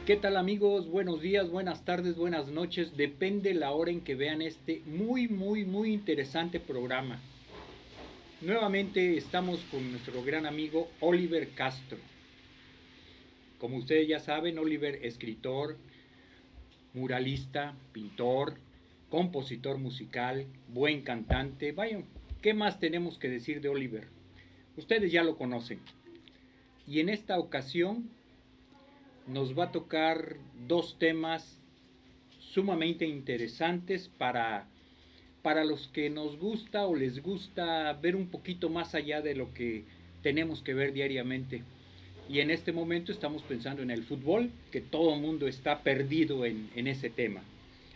¿Qué tal amigos? Buenos días, buenas tardes, buenas noches. Depende la hora en que vean este muy interesante programa. Nuevamente estamos con nuestro gran amigo Oliver Castro. Como ustedes ya saben, Oliver, escritor, muralista, pintor, compositor musical, buen cantante. Vaya, ¿qué más tenemos que decir de Oliver? Ustedes ya lo conocen. Y en esta ocasión nos va a tocar dos temas sumamente interesantes para los que nos gusta o les gusta ver un poquito más allá de lo que tenemos que ver diariamente. Y en este momento estamos pensando en el fútbol, que todo el mundo está perdido en ese tema.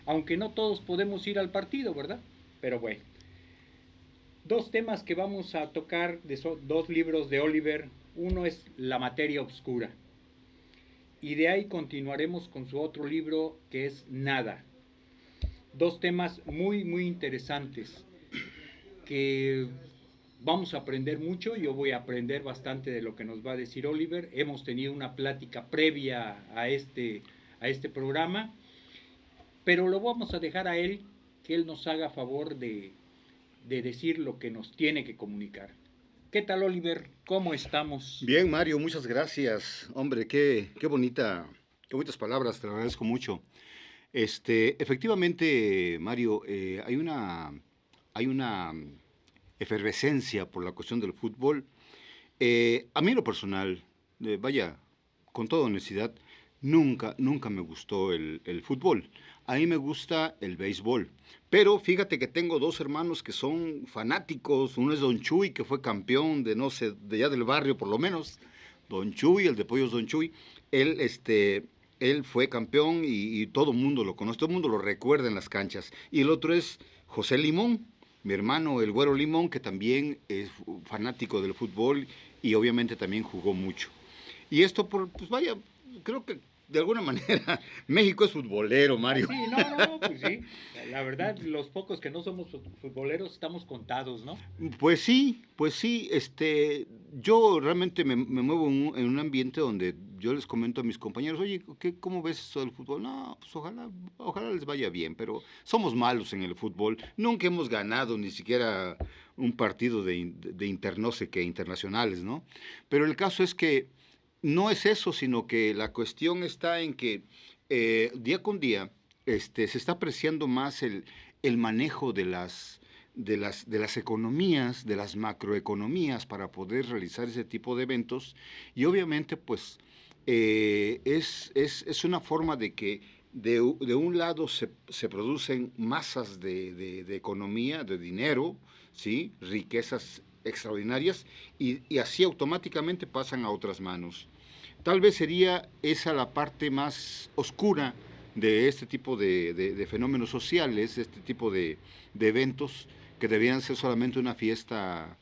Aunque no todos podemos ir al partido, ¿verdad? Pero bueno, dos temas que vamos a tocar de dos libros de Oliver. Uno es La materia oscura. Y de ahí continuaremos con su otro libro que es Nada. Dos temas muy interesantes que vamos a aprender mucho. Yo voy a aprender bastante de lo que nos va a decir Oliver. Hemos tenido una plática previa a este programa, pero lo vamos a dejar a él, que él nos haga favor de decir lo que nos tiene que comunicar. ¿Qué tal, Oliver? ¿Cómo estamos? Bien, Mario, muchas gracias. Hombre, qué bonitas palabras, te lo agradezco mucho. Efectivamente, Mario, hay una efervescencia por la cuestión del fútbol. A mí en lo personal, vaya, con toda honestidad, nunca me gustó el fútbol. A mí me gusta el béisbol. Pero fíjate que tengo dos hermanos que son fanáticos. Uno es Don Chuy, que fue campeón de, no sé, de allá del barrio por lo menos. Don Chuy, el de Pollos Don Chuy. Él, él fue campeón y todo el mundo lo conoce, todo el mundo lo recuerda en las canchas. Y el otro es José Limón, mi hermano el Güero Limón, que también es fanático del fútbol y obviamente también jugó mucho. Y esto, pues vaya, creo que de alguna manera México es futbolero, Ah, Mario. sí, no, pues sí. La verdad, los pocos que no somos futboleros estamos contados, ¿no? Pues sí, yo realmente me muevo en un ambiente donde yo les comento a mis compañeros, oye, ¿cómo ves esto del fútbol? No, pues ojalá les vaya bien, pero somos malos en el fútbol. Nunca hemos ganado ni siquiera un partido no sé qué, internacionales, ¿no? Pero el caso es que no es eso, sino que la cuestión está en que día con día se está apreciando más el manejo de las economías, de las macroeconomías para poder realizar ese tipo de eventos y obviamente pues es una forma de que de un lado se producen masas de economía, de dinero, ¿sí? Riquezas extraordinarias y así automáticamente pasan a otras manos. Tal vez sería esa la parte más oscura de este tipo de fenómenos sociales, este tipo de eventos que debían ser solamente una fiesta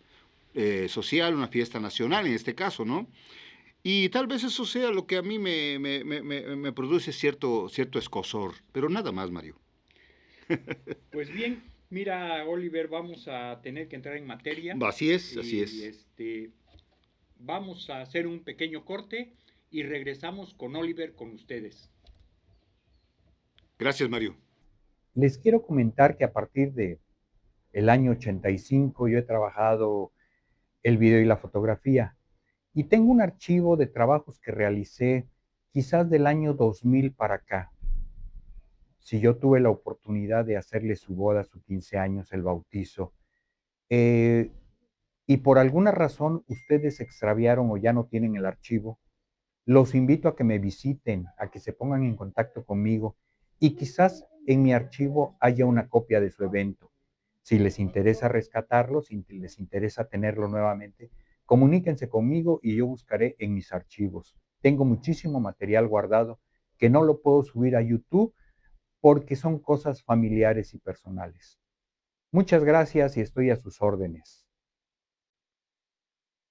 social, una fiesta nacional en este caso, ¿no? Y tal vez eso sea lo que a mí me produce cierto escozor, pero nada más, Mario. Pues bien, mira, Oliver, vamos a tener que entrar en materia Así es, así y es. vamos a hacer un pequeño corte y regresamos con Oliver con ustedes. Gracias, Mario. Les quiero comentar que a partir de el año 85 yo he trabajado el video y la fotografía y tengo un archivo de trabajos que realicé quizás del año 2000 para acá. Si yo tuve la oportunidad de hacerle su boda, su 15 años, el bautizo, eh, y por alguna razón ustedes se extraviaron o ya no tienen el archivo, los invito a que me visiten, a que se pongan en contacto conmigo y quizás en mi archivo haya una copia de su evento. Si les interesa rescatarlo, si les interesa tenerlo nuevamente, comuníquense conmigo y yo buscaré en mis archivos. Tengo muchísimo material guardado que no lo puedo subir a YouTube porque son cosas familiares y personales. Muchas gracias y estoy a sus órdenes.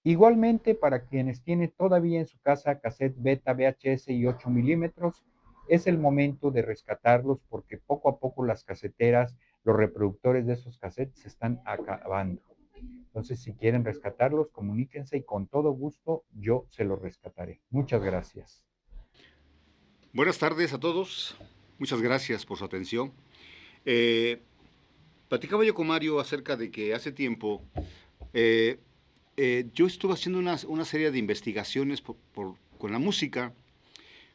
Igualmente, para quienes tienen todavía en su casa cassette beta, VHS y 8 milímetros, es el momento de rescatarlos porque poco a poco las caseteras, los reproductores de esos cassettes se están acabando. Entonces, si quieren rescatarlos, comuníquense y con todo gusto yo se los rescataré. Muchas gracias. Buenas tardes a todos. Muchas gracias por su atención. Eh, Platicaba yo con Mario acerca de que hace tiempo eh, yo estuve haciendo una serie de investigaciones con la música,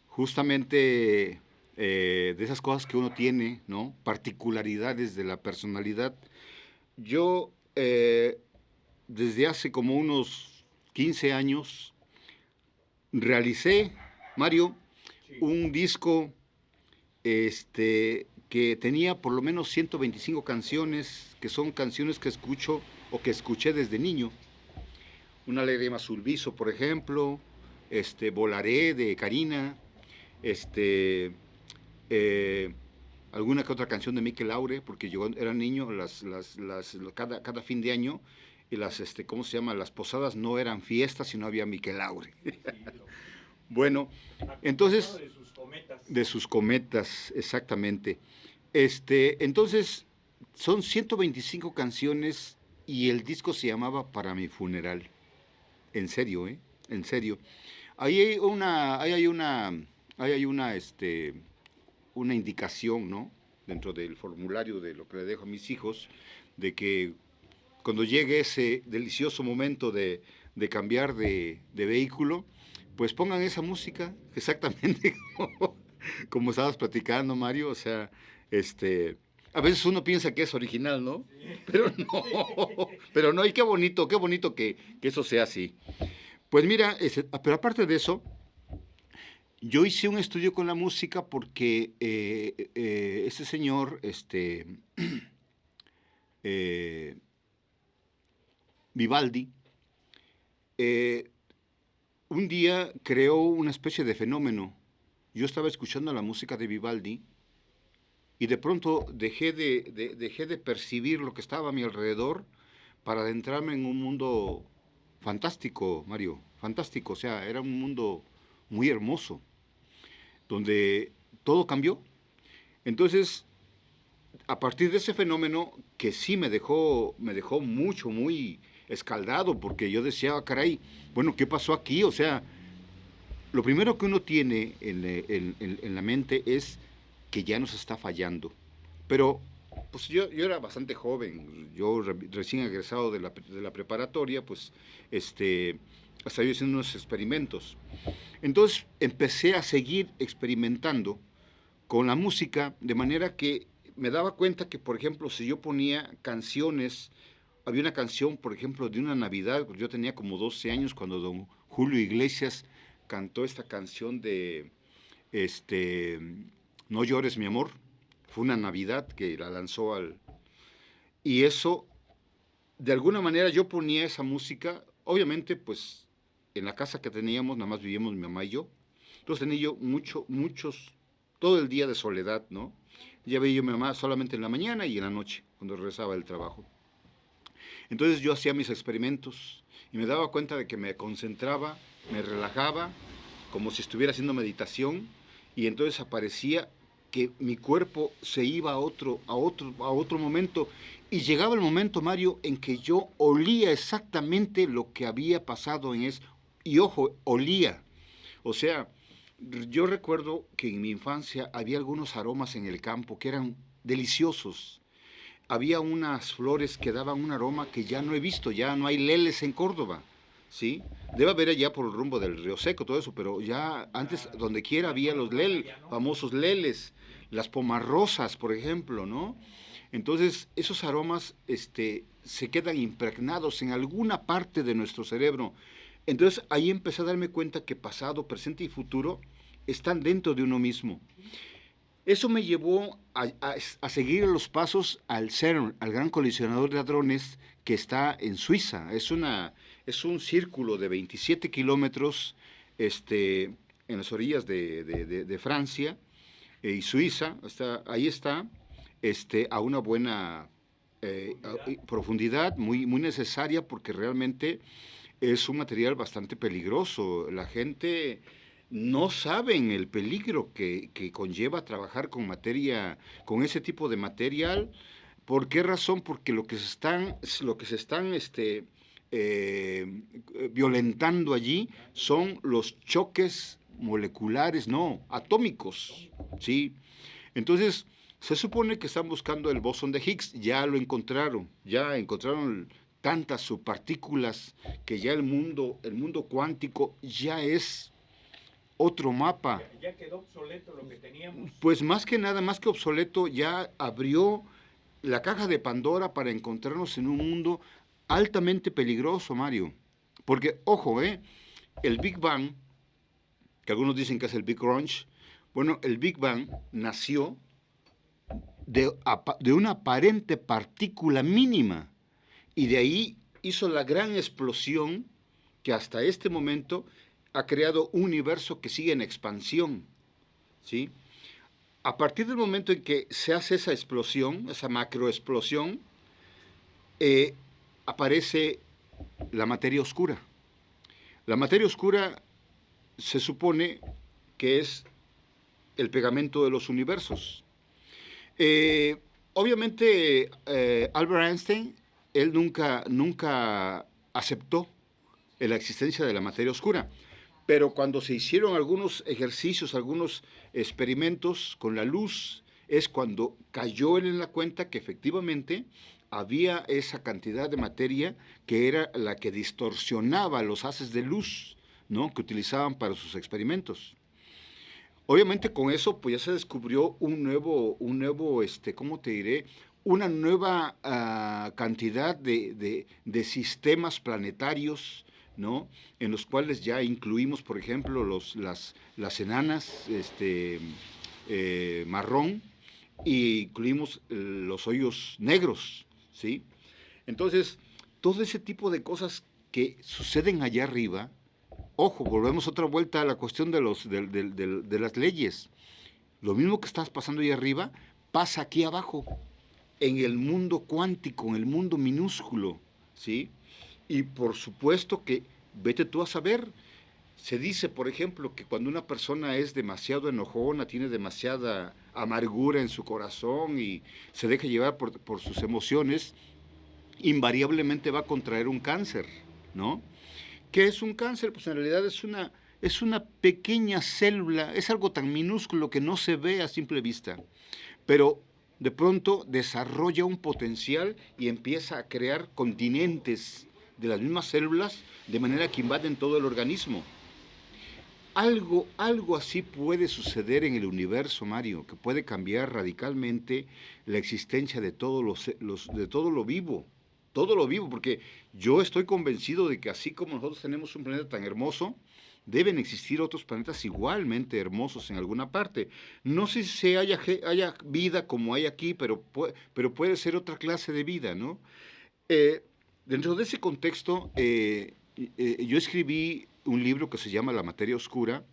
justamente de esas cosas que uno tiene, ¿no? Particularidades de la personalidad. Yo, desde hace como unos 15 años, realicé, Mario, Sí. un disco que tenía por lo menos 125 canciones, que son canciones que escucho o que escuché desde niño. Una lágrima Sulviso, por ejemplo, Volaré de Karina, este, eh, alguna que otra canción de Mikel Laure, porque yo era niño, cada fin de año, y ¿cómo se llama? Las posadas no eran fiestas, sino había Mikel Laure. Sí, Bueno, entonces, de sus cometas. de sus cometas, exactamente. Entonces, son 125 canciones y el disco se llamaba Para mi funeral. En serio, ¿eh? En serio. Ahí hay una indicación, ¿no? Dentro del formulario de lo que le dejo a mis hijos, de que cuando llegue ese delicioso momento de cambiar de vehículo, pues pongan esa música exactamente como estabas platicando, Mario. O sea, a veces uno piensa que es original, ¿no? Pero no, pero no, y qué bonito que eso sea así. Pues mira, pero aparte de eso, yo hice un estudio con la música porque este señor, eh, Vivaldi, eh, un día creó una especie de fenómeno. Yo estaba escuchando la música de Vivaldi y de pronto dejé de percibir lo que estaba a mi alrededor para adentrarme en un mundo fantástico, Mario, fantástico. O sea, era un mundo muy hermoso, donde todo cambió. Entonces, a partir de ese fenómeno, que sí me dejó mucho, muy escaldado, porque yo decía, "Ah, caray, bueno, ¿qué pasó aquí?". O sea, lo primero que uno tiene en la mente es que ya nos está fallando. Pero pues yo era bastante joven, yo recién egresado de la preparatoria, pues estaba yo haciendo unos experimentos. Entonces empecé a seguir experimentando con la música, de manera que me daba cuenta que, por ejemplo, si yo ponía canciones, había una canción, por ejemplo, de una Navidad, yo tenía como 12 años cuando don Julio Iglesias cantó esta canción de este, No llores, mi amor. Fue una Navidad que la lanzó al... Y eso, de alguna manera yo ponía esa música, obviamente, pues, en la casa que teníamos, nada más vivíamos mi mamá y yo. Entonces tenía yo todo el día de soledad, ¿no? Ya veía yo a mi mamá solamente en la mañana y en la noche, cuando regresaba del trabajo. Entonces yo hacía mis experimentos y me daba cuenta de que me concentraba, me relajaba, como si estuviera haciendo meditación, y entonces aparecía que mi cuerpo se iba a otro momento, y llegaba el momento, Mario, en que yo olía exactamente lo que había pasado en eso. Y ojo, olía. O sea, yo recuerdo que en mi infancia había algunos aromas en el campo que eran deliciosos. Había unas flores que daban un aroma que ya no he visto, ya no hay leles en Córdoba, ¿sí? Debe haber allá por el rumbo del Río Seco, todo eso, pero ya antes, donde quiera, había los famosos leles, las pomarrosas, por ejemplo, ¿no? Entonces, esos aromas se quedan impregnados en alguna parte de nuestro cerebro. Entonces, ahí empecé a darme cuenta que pasado, presente y futuro están dentro de uno mismo. Eso me llevó a seguir los pasos al CERN, al Gran Colisionador de Hadrones, que está en Suiza. Es un círculo de 27 kilómetros en las orillas de Francia y Suiza. Ahí está, a una buena profundidad, muy necesaria, porque realmente es un material bastante peligroso. La gente no saben el peligro que conlleva trabajar con ese tipo de material. ¿Por qué razón? Porque lo que se están violentando allí son los choques moleculares, no, atómicos, ¿sí? Entonces, se supone que están buscando el bosón de Higgs, ya lo encontraron, ya encontraron tantas subpartículas que ya el mundo cuántico ya es otro mapa. Ya quedó obsoleto lo que teníamos. Pues más que nada, más que obsoleto, ya abrió la caja de Pandora para encontrarnos en un mundo altamente peligroso, Mario. Porque, ojo, el Big Bang, que algunos dicen que es el Big Crunch, bueno, el Big Bang nació de una aparente partícula mínima y de ahí hizo la gran explosión que hasta este momento ha creado un universo que sigue en expansión, ¿sí? A partir del momento en que se hace esa explosión, esa macroexplosión, aparece la materia oscura. La materia oscura se supone que es el pegamento de los universos. Obviamente, Albert Einstein, él nunca aceptó la existencia de la materia oscura, pero cuando se hicieron algunos ejercicios, algunos experimentos con la luz, es cuando cayó él en la cuenta que efectivamente había esa cantidad de materia que era la que distorsionaba los haces de luz, ¿no?, que utilizaban para sus experimentos. Obviamente con eso pues ya se descubrió un nuevo ¿cómo te diré? Una nueva cantidad de sistemas planetarios, ¿no?, en los cuales ya incluimos, por ejemplo, las enanas marrón, y incluimos los hoyos negros, ¿sí? Entonces, todo ese tipo de cosas que suceden allá arriba, ojo, volvemos otra vuelta a la cuestión de las leyes. Lo mismo que estás pasando ahí arriba, pasa aquí abajo, en el mundo cuántico, en el mundo minúsculo, ¿sí? Y por supuesto que, vete tú a saber, se dice, por ejemplo, que cuando una persona es demasiado enojona, tiene demasiada amargura en su corazón y se deja llevar por sus emociones, invariablemente va a contraer un cáncer, ¿no? ¿Qué es un cáncer? Pues en realidad es una pequeña célula, es algo tan minúsculo que no se ve a simple vista, pero de pronto desarrolla un potencial y empieza a crear continentes de las mismas células, de manera que invaden todo el organismo. Algo así puede suceder en el universo, Mario, que puede cambiar radicalmente la existencia de de todo lo vivo. Todo lo vivo, porque yo estoy convencido de que así como nosotros tenemos un planeta tan hermoso, deben existir otros planetas igualmente hermosos en alguna parte. No sé si haya vida como hay aquí, pero puede ser otra clase de vida, ¿no? Dentro de ese contexto, yo escribí un libro que se llama La materia oscura,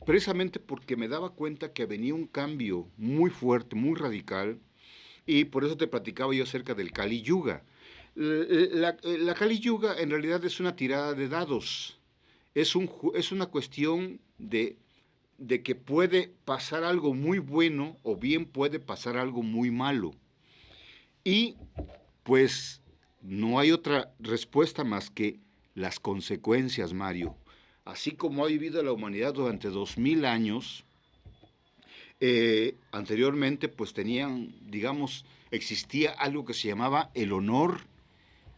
precisamente porque me daba cuenta que venía un cambio muy fuerte, muy radical, y por eso te platicaba yo acerca del Kali Yuga. La Kali Yuga en realidad es una tirada de dados, es una cuestión de que puede pasar algo muy bueno o bien puede pasar algo muy malo. Y pues no hay otra respuesta más que las consecuencias, Mario. Así como ha vivido la humanidad durante 2000 años, anteriormente pues existía algo que se llamaba el honor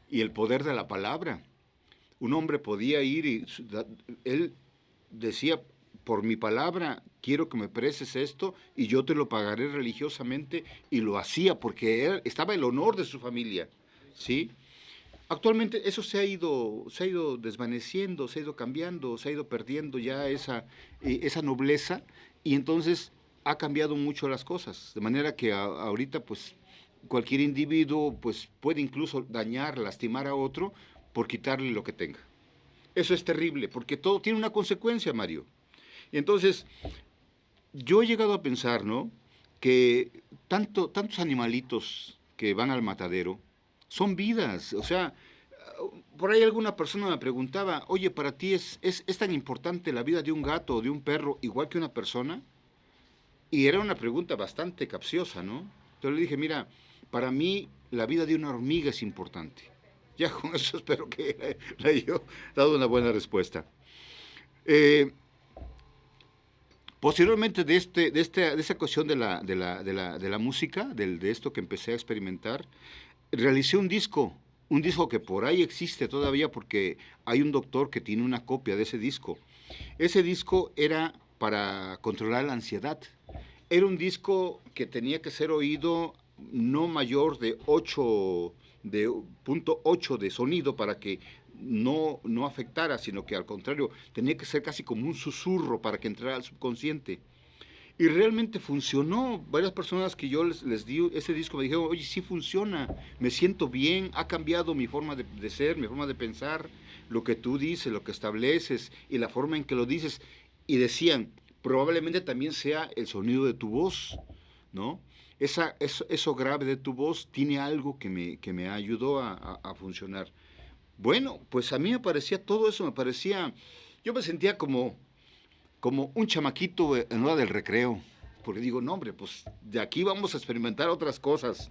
y el poder de la palabra. Un hombre podía ir y él decía, por mi palabra, quiero que me prestes esto y yo te lo pagaré religiosamente, y lo hacía porque estaba el honor de su familia, ¿sí? Actualmente eso se ha ido desvaneciendo, se ha ido cambiando, se ha ido perdiendo ya esa nobleza, y entonces ha cambiado mucho las cosas, de manera que ahorita pues cualquier individuo pues puede incluso dañar, lastimar a otro por quitarle lo que tenga. Eso es terrible, porque todo tiene una consecuencia, Mario. Y entonces, yo he llegado a pensar, ¿no?, que tantos animalitos que van al matadero son vidas. O sea, por ahí alguna persona me preguntaba, oye, ¿para ti es tan importante la vida de un gato o de un perro igual que una persona? Y era una pregunta bastante capciosa, ¿no? Entonces le dije, mira, para mí la vida de una hormiga es importante. Ya con eso espero que le haya dado una buena respuesta. Posteriormente de esa cuestión de la música, de esto que empecé a experimentar, realicé un disco que por ahí existe todavía porque hay un doctor que tiene una copia de ese disco. Ese disco era para controlar la ansiedad. Era un disco que tenía que ser oído no mayor de 8 de punto 8 de sonido para que no afectara, sino que al contrario, tenía que ser casi como un susurro para que entrara al subconsciente. Y realmente funcionó. Varias personas que yo les di ese disco me dijeron, oye, sí funciona, me siento bien, ha cambiado mi forma de ser, mi forma de pensar, lo que tú dices, lo que estableces y la forma en que lo dices. Y decían, probablemente también sea el sonido de tu voz, ¿no? Eso grave de tu voz tiene algo que me ayudó a funcionar. Bueno, pues a mí me parecía todo eso, yo me sentía como un chamaquito en hora del recreo, porque digo, no hombre, pues de aquí vamos a experimentar otras cosas.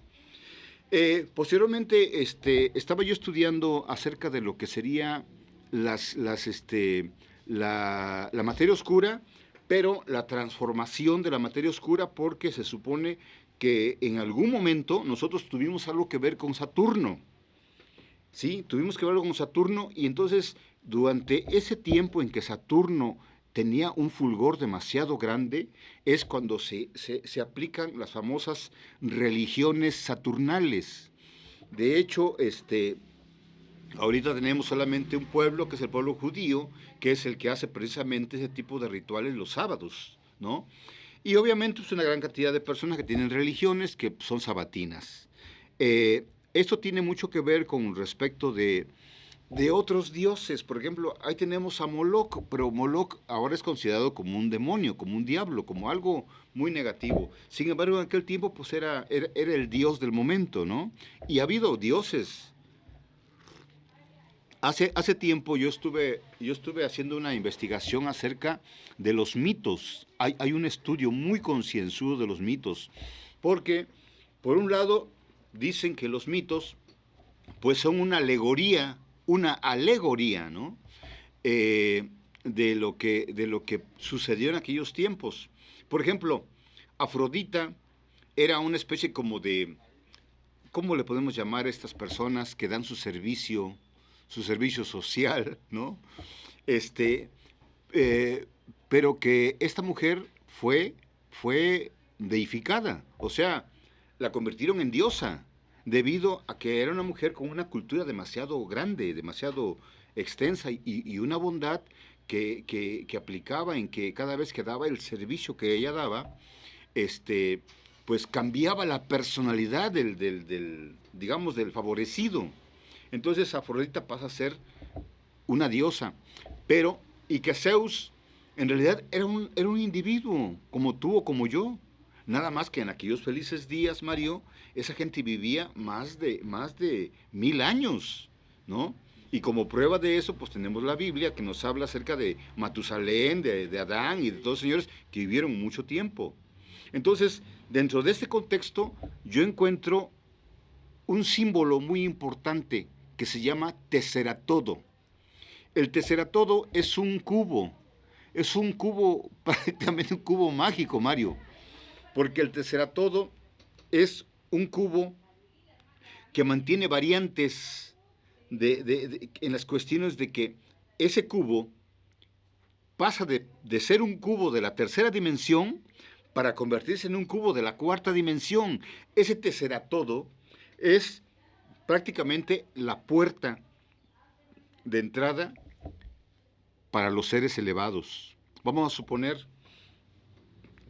Posteriormente, estaba yo estudiando acerca de lo que sería la materia oscura, pero la transformación de la materia oscura, porque se supone que en algún momento nosotros tuvimos algo que ver con Saturno. ¿Sí? Tuvimos que verlo con Saturno y entonces durante ese tiempo en que Saturno tenía un fulgor demasiado grande, es cuando se aplican las famosas religiones saturnales. De hecho, ahorita tenemos solamente un pueblo, que es el pueblo judío, que es el que hace precisamente ese tipo de rituales los sábados, ¿no? Y obviamente es una gran cantidad de personas que tienen religiones que son sabatinas. Esto tiene mucho que ver con respecto de otros dioses. Por ejemplo, ahí tenemos a Moloch, pero Moloch ahora es considerado como un demonio, como un diablo, como algo muy negativo. Sin embargo, en aquel tiempo pues era el dios del momento, ¿no? Y ha habido dioses. Hace tiempo yo estuve haciendo una investigación acerca de los mitos. Hay un estudio muy concienzudo de los mitos, porque por un lado dicen que los mitos pues son una alegoría, ¿no? De lo que sucedió en aquellos tiempos. Por ejemplo, Afrodita era una especie como de, ¿cómo le podemos llamar a estas personas que dan su servicio social, ¿no? Este, pero que esta mujer fue deificada, o sea, la convirtieron en diosa, debido a que era una mujer con una cultura demasiado grande, demasiado extensa y una bondad que aplicaba en que cada vez que daba el servicio que ella daba, pues cambiaba la personalidad digamos, del favorecido. Entonces Afrodita pasa a ser una diosa, pero, y que Zeus en realidad era un individuo, como tú o como yo. Nada más que en aquellos felices días, Mario, esa gente vivía más de 1000 años, ¿no? Y como prueba de eso, pues tenemos la Biblia que nos habla acerca de Matusalén, de Adán y de todos los señores que vivieron mucho tiempo. Entonces, dentro de este contexto, yo encuentro un símbolo muy importante que se llama Tesseratodo. El Tesseratodo es un cubo, prácticamente un cubo mágico, Mario, porque el Tesseratodo es un cubo que mantiene variantes en las cuestiones de que ese cubo pasa de ser un cubo de la tercera dimensión para convertirse en un cubo de la cuarta dimensión. Ese Tesseratodo es prácticamente la puerta de entrada para los seres elevados. Vamos a suponer,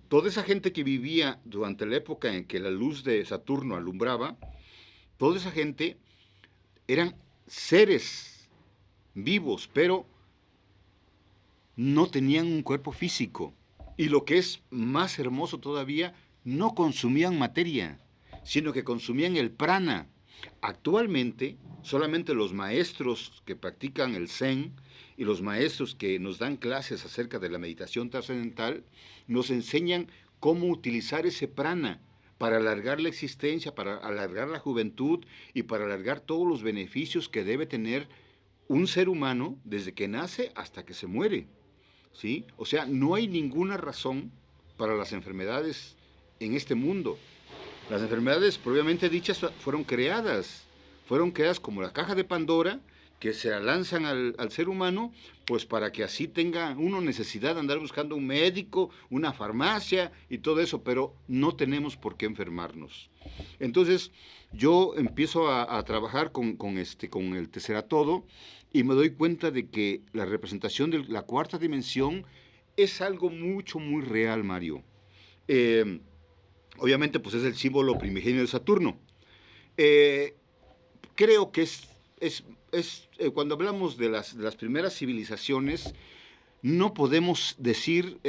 toda esa gente que vivía durante la época en que la luz de Saturno alumbraba, toda esa gente eran seres vivos, pero no tenían un cuerpo físico. Y lo que es más hermoso todavía, no consumían materia, sino que consumían el prana. Actualmente, solamente los maestros que practican el Zen y los maestros que nos dan clases acerca de la meditación trascendental nos enseñan cómo utilizar ese prana para alargar la existencia, para alargar la juventud y para alargar todos los beneficios que debe tener un ser humano desde que nace hasta que se muere. ¿sí? O sea, no hay ninguna razón para las enfermedades en este mundo. Las enfermedades, propiamente dichas, fueron creadas como la caja de Pandora, que se la lanzan al ser humano, pues para que así tenga uno necesidad de andar buscando un médico, una farmacia y todo eso, pero no tenemos por qué enfermarnos. Entonces, yo empiezo a trabajar con el Tesseratodo y me doy cuenta de que la representación de la cuarta dimensión es algo muy real, Mario. Eh, Obviamente, pues es el símbolo primigenio de Saturno. Eh, Creo que cuando hablamos de las primeras civilizaciones, no podemos decir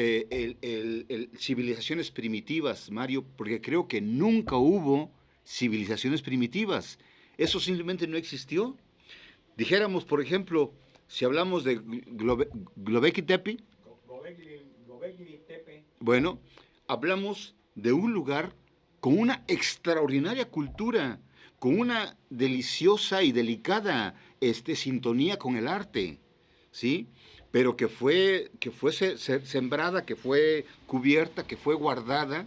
civilizaciones primitivas, Mario, porque creo que nunca hubo civilizaciones primitivas. Eso simplemente no existió. Dijéramos, por ejemplo, si hablamos de Göbekli Tepe, bueno, hablamos de un lugar con una extraordinaria cultura, con una deliciosa y delicada sintonía con el arte, ¿sí? Pero que fue sembrada, que fue cubierta, que fue guardada,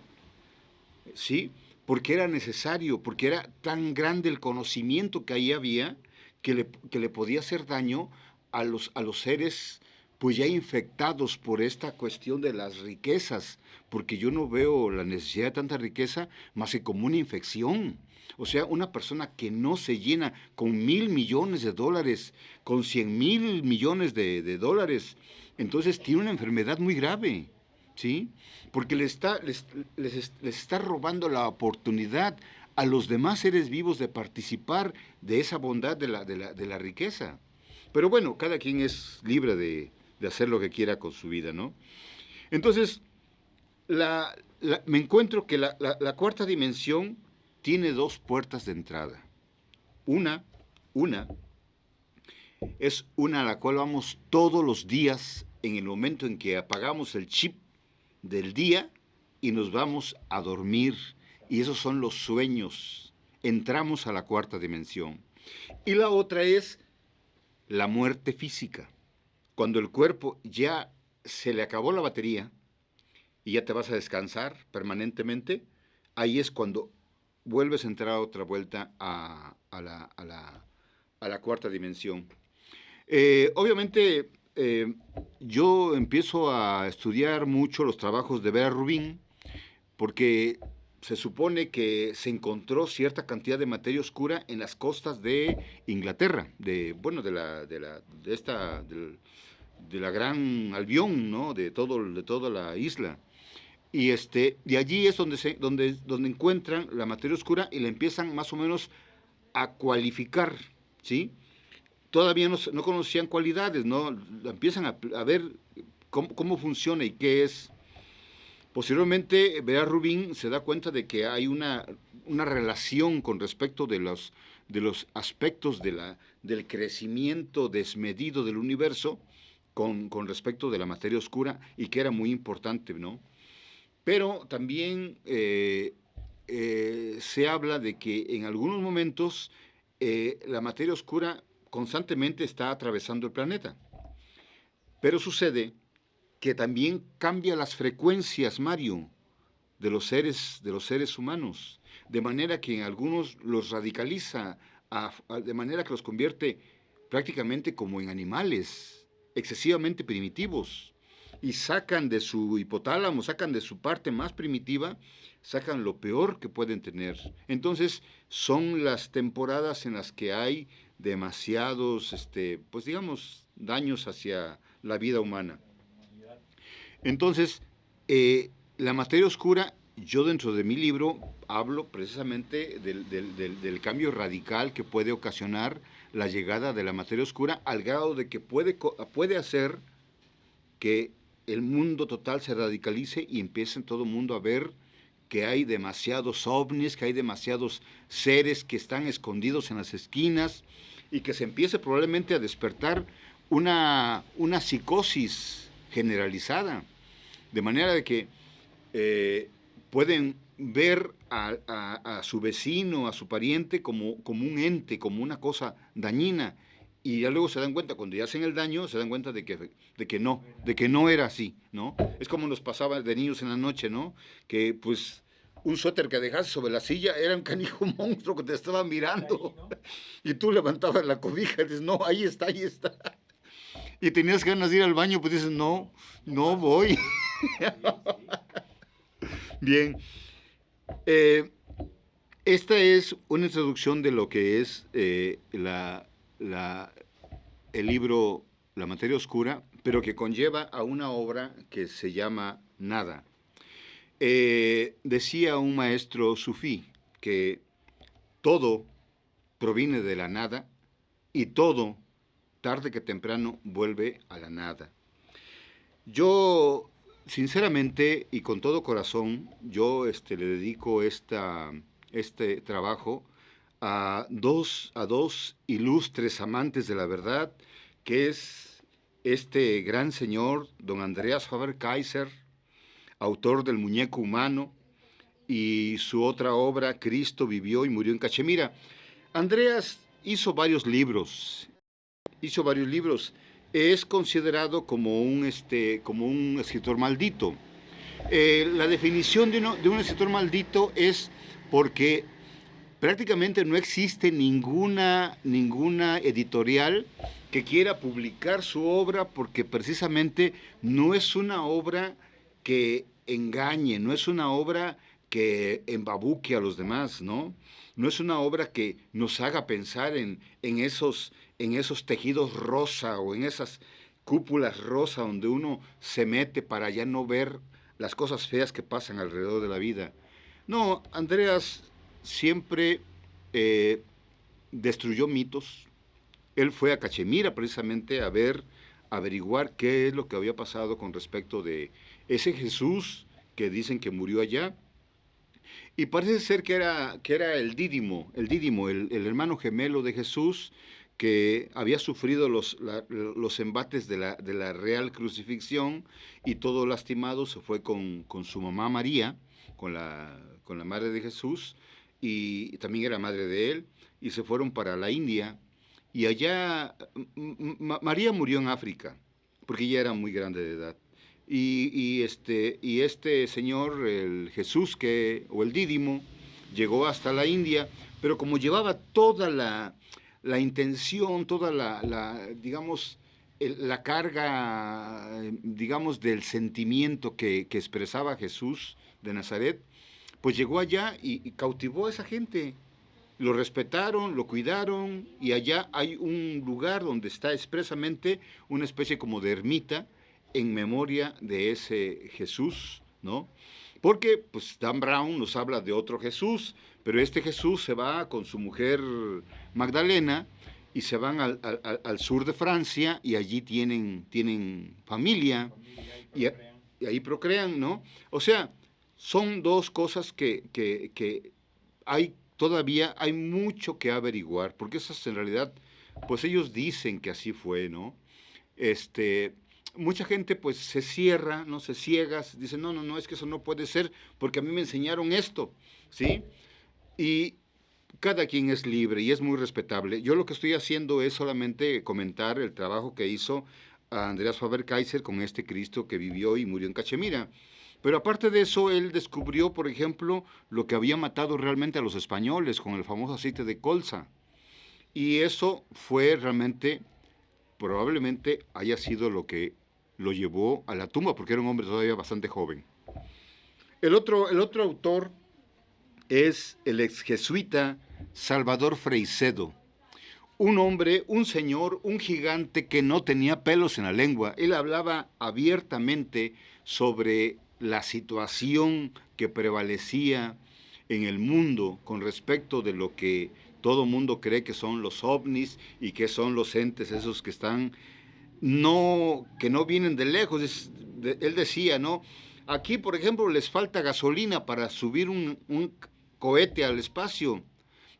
¿sí? Porque era necesario, porque era tan grande el conocimiento que ahí había que le podía hacer daño a los seres pues ya infectados por esta cuestión de las riquezas, porque yo no veo la necesidad de tanta riqueza más que como una infección. O sea, una persona que no se llena con $1,000,000,000, con 100,000,000,000 de dólares, entonces tiene una enfermedad muy grave, ¿sí? Porque les está robando la oportunidad a los demás seres vivos de participar de esa bondad de la riqueza. Pero bueno, cada quien es libre de hacer lo que quiera con su vida, ¿no? Entonces, me encuentro que la cuarta dimensión tiene dos puertas de entrada. Una, una es una a la cual vamos todos los días en el momento en que apagamos el chip del día y nos vamos a dormir. Y esos son los sueños. Entramos a la cuarta dimensión. Y la otra es la muerte física. Cuando el cuerpo ya se le acabó la batería y ya te vas a descansar permanentemente, ahí es cuando vuelves a entrar otra vuelta a la cuarta dimensión. Obviamente, yo empiezo a estudiar mucho los trabajos de Vera Rubin, porque se supone que se encontró cierta cantidad de materia oscura en las costas de Inglaterra, bueno, de la gran Albión, ¿no? De toda la isla. Y allí es donde encuentran la materia oscura y la empiezan más o menos a cualificar, ¿sí? Todavía no conocían cualidades, ¿no? Empiezan a ver cómo funciona y qué es. Posteriormente, Vera Rubin se da cuenta de que hay una relación con respecto de los aspectos del crecimiento desmedido del universo con respecto de la materia oscura y que era muy importante, ¿no? Pero también se habla de que en algunos momentos la materia oscura constantemente está atravesando el planeta. Pero sucede que también cambia las frecuencias, Mario, de los seres humanos, de manera que en algunos los radicaliza, de manera que los convierte prácticamente como en animales, excesivamente primitivos, y sacan de su hipotálamo, sacan de su parte más primitiva, sacan lo peor que pueden tener. Entonces, son las temporadas en las que hay demasiados, pues digamos, daños hacia la vida humana. Entonces, la materia oscura, yo dentro de mi libro hablo precisamente del cambio radical que puede ocasionar la llegada de la materia oscura al grado de que puede hacer que el mundo total se radicalice y empiece todo el mundo a ver que hay demasiados ovnis, que hay demasiados seres que están escondidos en las esquinas y que se empiece probablemente a despertar una psicosis generalizada, de manera de que pueden ver a su vecino, a su pariente como un ente, como una cosa dañina, Y ya luego se dan cuenta, cuando ya hacen el daño, se dan cuenta de que no era así, ¿no? Es como nos pasaba de niños en la noche, ¿no? Que pues un suéter que dejaste sobre la silla era un canijo monstruo que te estaba mirando. Y tú levantabas la cobija y dices, no, ahí está, ahí está. Y tenías ganas de ir al baño, pues dices, no, no voy. Bien, eh, esta es una introducción de lo que es la, el libro La materia oscura, pero que conlleva a una obra que se llama Nada. Decía un maestro sufí que todo proviene de la nada y todo, tarde que temprano, vuelve a la nada. Yo, sinceramente y con todo corazón, yo le dedico este trabajo a dos ilustres amantes de la verdad, que es este gran señor, don Andreas Faber-Kaiser, autor del Muñeco Humano, y su otra obra, Cristo vivió y murió en Cachemira. Andreas hizo varios libros. Es considerado como un escritor maldito. La definición de un escritor maldito es porque prácticamente no existe ninguna editorial que quiera publicar su obra porque precisamente no es una obra que engañe, no es una obra que embabuque a los demás, ¿no? No es una obra que nos haga pensar en esos tejidos rosa o en esas cúpulas rosa donde uno se mete para ya no ver las cosas feas que pasan alrededor de la vida. No, Andreas siempre eh, destruyó mitos. Él fue a Cachemira precisamente averiguar qué es lo que había pasado con respecto de ese Jesús que dicen que murió allá. Y parece ser que era el hermano gemelo de Jesús, que había sufrido los embates de la real crucifixión y todo lastimado se fue con su mamá María, con la madre de Jesús, y también era madre de él, y se fueron para la India. Y allá María murió en África, porque ella era muy grande de edad. Y este señor, el Jesús, o el Dídimo, llegó hasta la India, pero como llevaba toda la intención, toda digamos, la carga, digamos, del sentimiento que expresaba Jesús de Nazaret, pues llegó allá y cautivó a esa gente. Lo respetaron, lo cuidaron, y allá hay un lugar donde está expresamente una especie como de ermita en memoria de ese Jesús, ¿no? Porque pues Dan Brown nos habla de otro Jesús, pero este Jesús se va con su mujer Magdalena y se van al sur de Francia y allí tienen familia y, y ahí procrean, ¿no? O sea, son dos cosas que hay todavía hay mucho que averiguar, porque esas en realidad, pues ellos dicen que así fue, ¿no? Este, mucha gente pues se cierra, no se ciega, dice, no, no, no, es que eso no puede ser, porque a mí me enseñaron esto, ¿sí? Y cada quien es libre y es muy respetable. Yo lo que estoy haciendo es solamente comentar el trabajo que hizo Andreas Faber-Kaiser con este Cristo que vivió y murió en Cachemira. Pero aparte de eso, él descubrió, por ejemplo, lo que había matado realmente a los españoles con el famoso aceite de colza. Y eso fue realmente, probablemente haya sido lo que lo llevó a la tumba, porque era un hombre todavía bastante joven. El otro autor es el ex jesuita Salvador Freixedo, un hombre, un señor, un gigante que no tenía pelos en la lengua. Él hablaba abiertamente sobre la situación que prevalecía en el mundo con respecto de lo que todo mundo cree que son los ovnis y que son los entes esos que están, que no vienen de lejos. Él decía, ¿no? Aquí, por ejemplo, les falta gasolina para subir un cohete al espacio,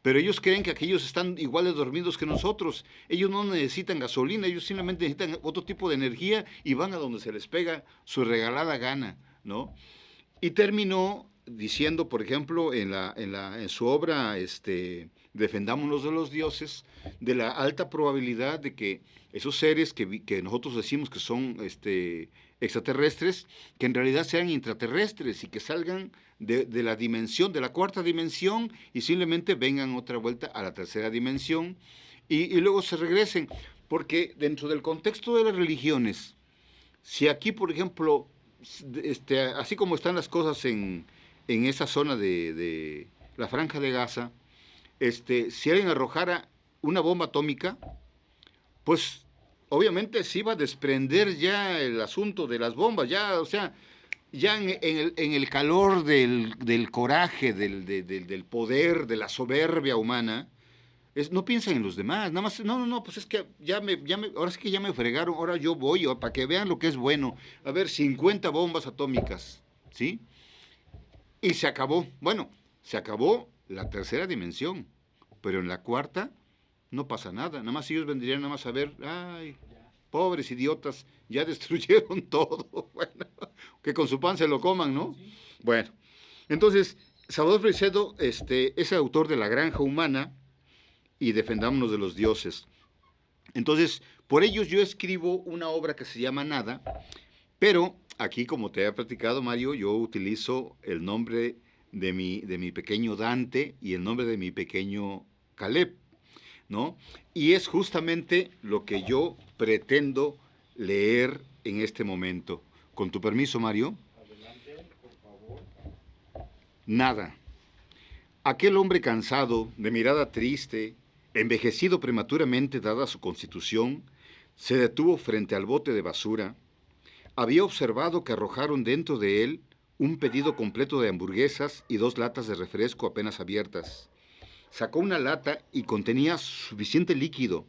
pero ellos creen que aquellos están igual de dormidos que nosotros. Ellos no necesitan gasolina, ellos simplemente necesitan otro tipo de energía y van a donde se les pega su regalada gana, ¿no? Y terminó diciendo, por ejemplo, en su obra defendámonos de los dioses, de la alta probabilidad de que esos seres que nosotros decimos que son extraterrestres, que en realidad sean intraterrestres y que salgan de la dimensión, de la cuarta dimensión, y simplemente vengan otra vuelta a la tercera dimensión y luego se regresen. Porque dentro del contexto de las religiones, si aquí, por ejemplo, así como están las cosas en esa zona de la Franja de Gaza, si alguien arrojara una bomba atómica, pues obviamente se iba a desprender ya el asunto de las bombas, ya, o sea, ya en el calor del coraje, del poder, de la soberbia humana, no piensan en los demás, nada más, no, pues es que ahora sí que ya me fregaron, ahora yo voy, para que vean lo que es bueno. A ver, 50 bombas atómicas, ¿sí? Y se acabó. Bueno, se acabó la tercera dimensión, pero en la cuarta no pasa nada, nada más ellos vendrían nada más a ver, ay, pobres idiotas, ya destruyeron todo, bueno, que con su pan se lo coman, ¿no? Bueno, entonces, Salvador Freixedo, es autor de La Granja Humana y Defendámonos de los Dioses. Entonces, por ellos yo escribo una obra que se llama Nada, pero aquí, como te he platicado, Mario, yo utilizo el nombre de mi pequeño Dante y el nombre de mi pequeño Caleb, ¿no? Y es justamente lo que yo pretendo leer en este momento. Con tu permiso, Mario. Adelante, por favor. Nada. Aquel hombre cansado, de mirada triste, envejecido prematuramente dada su constitución, se detuvo frente al bote de basura. Había observado que arrojaron dentro de él un pedido completo de hamburguesas y 2 latas de refresco apenas abiertas. Sacó una lata y contenía suficiente líquido.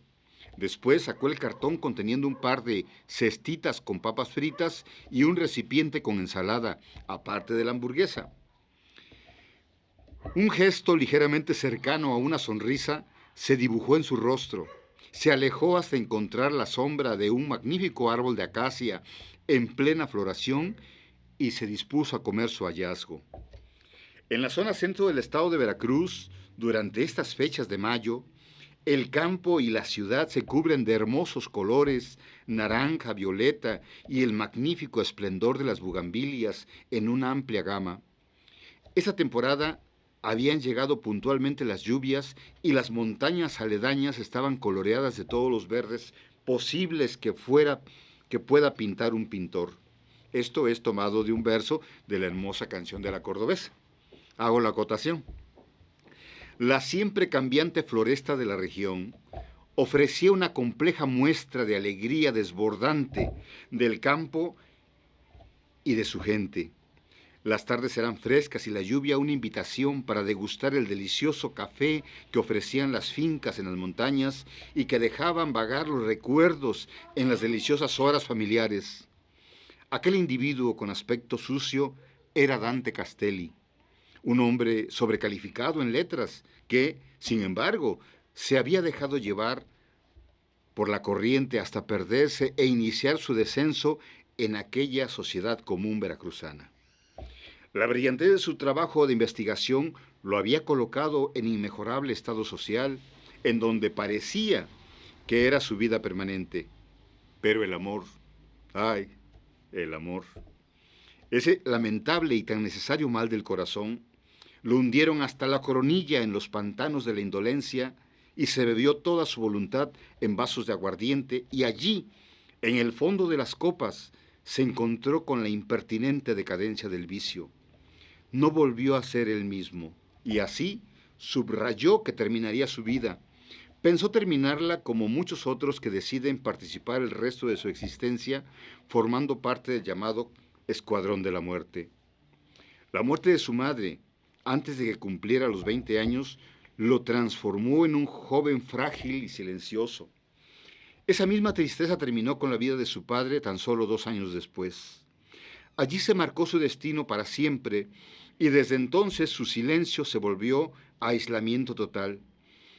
Después sacó el cartón conteniendo un par de cestitas con papas fritas y un recipiente con ensalada, aparte de la hamburguesa. Un gesto ligeramente cercano a una sonrisa se dibujó en su rostro. Se alejó hasta encontrar la sombra de un magnífico árbol de acacia en plena floración y se dispuso a comer su hallazgo. En la zona centro del estado de Veracruz, durante estas fechas de mayo, el campo y la ciudad se cubren de hermosos colores, naranja, violeta y el magnífico esplendor de las bugambilias en una amplia gama. Esa temporada habían llegado puntualmente las lluvias y las montañas aledañas estaban coloreadas de todos los verdes posibles que pueda pintar un pintor. Esto es tomado de un verso de la hermosa canción de la Cordobesa. Hago la acotación. La siempre cambiante floresta de la región ofrecía una compleja muestra de alegría desbordante del campo y de su gente. Las tardes eran frescas y la lluvia una invitación para degustar el delicioso café que ofrecían las fincas en las montañas y que dejaban vagar los recuerdos en las deliciosas horas familiares. Aquel individuo con aspecto sucio era Dante Castelli, un hombre sobrecalificado en letras que, sin embargo, se había dejado llevar por la corriente hasta perderse e iniciar su descenso en aquella sociedad común veracruzana. La brillantez de su trabajo de investigación lo había colocado en inmejorable estado social, en donde parecía que era su vida permanente. Pero el amor, ay, el amor, ese lamentable y tan necesario mal del corazón, lo hundieron hasta la coronilla en los pantanos de la indolencia y se bebió toda su voluntad en vasos de aguardiente y allí, en el fondo de las copas, se encontró con la impertinente decadencia del vicio. No volvió a ser él mismo y así subrayó que terminaría su vida. Pensó terminarla como muchos otros que deciden participar el resto de su existencia formando parte del llamado Escuadrón de la Muerte. La muerte de su madre, antes de que cumpliera los 20 años, lo transformó en un joven frágil y silencioso. Esa misma tristeza terminó con la vida de su padre tan solo 2 años después. Allí se marcó su destino para siempre y desde entonces su silencio se volvió a aislamiento total.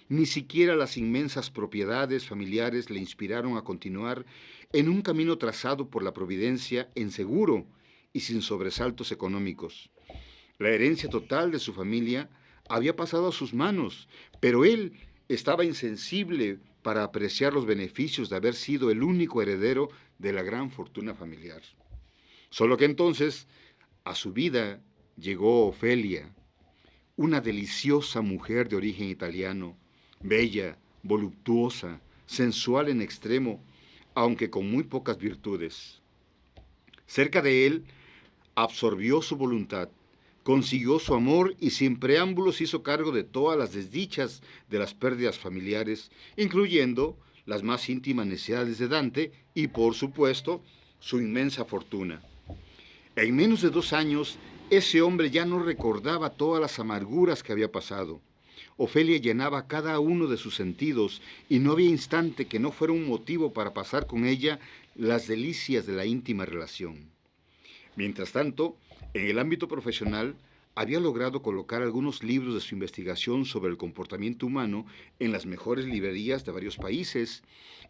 Ni siquiera las inmensas propiedades familiares le inspiraron a continuar en un camino trazado por la providencia en seguro y sin sobresaltos económicos. La herencia total de su familia había pasado a sus manos, pero él estaba insensible para apreciar los beneficios de haber sido el único heredero de la gran fortuna familiar. Solo que entonces a su vida llegó Ofelia, una deliciosa mujer de origen italiano, bella, voluptuosa, sensual en extremo, aunque con muy pocas virtudes. Cerca de él, absorbió su voluntad, consiguió su amor y sin preámbulos hizo cargo de todas las desdichas de las pérdidas familiares, incluyendo las más íntimas necesidades de Dante y, por supuesto, su inmensa fortuna. En menos de 2 años, ese hombre ya no recordaba todas las amarguras que había pasado. Ofelia llenaba cada uno de sus sentidos y no había instante que no fuera un motivo para pasar con ella las delicias de la íntima relación. Mientras tanto, en el ámbito profesional, había logrado colocar algunos libros de su investigación sobre el comportamiento humano en las mejores librerías de varios países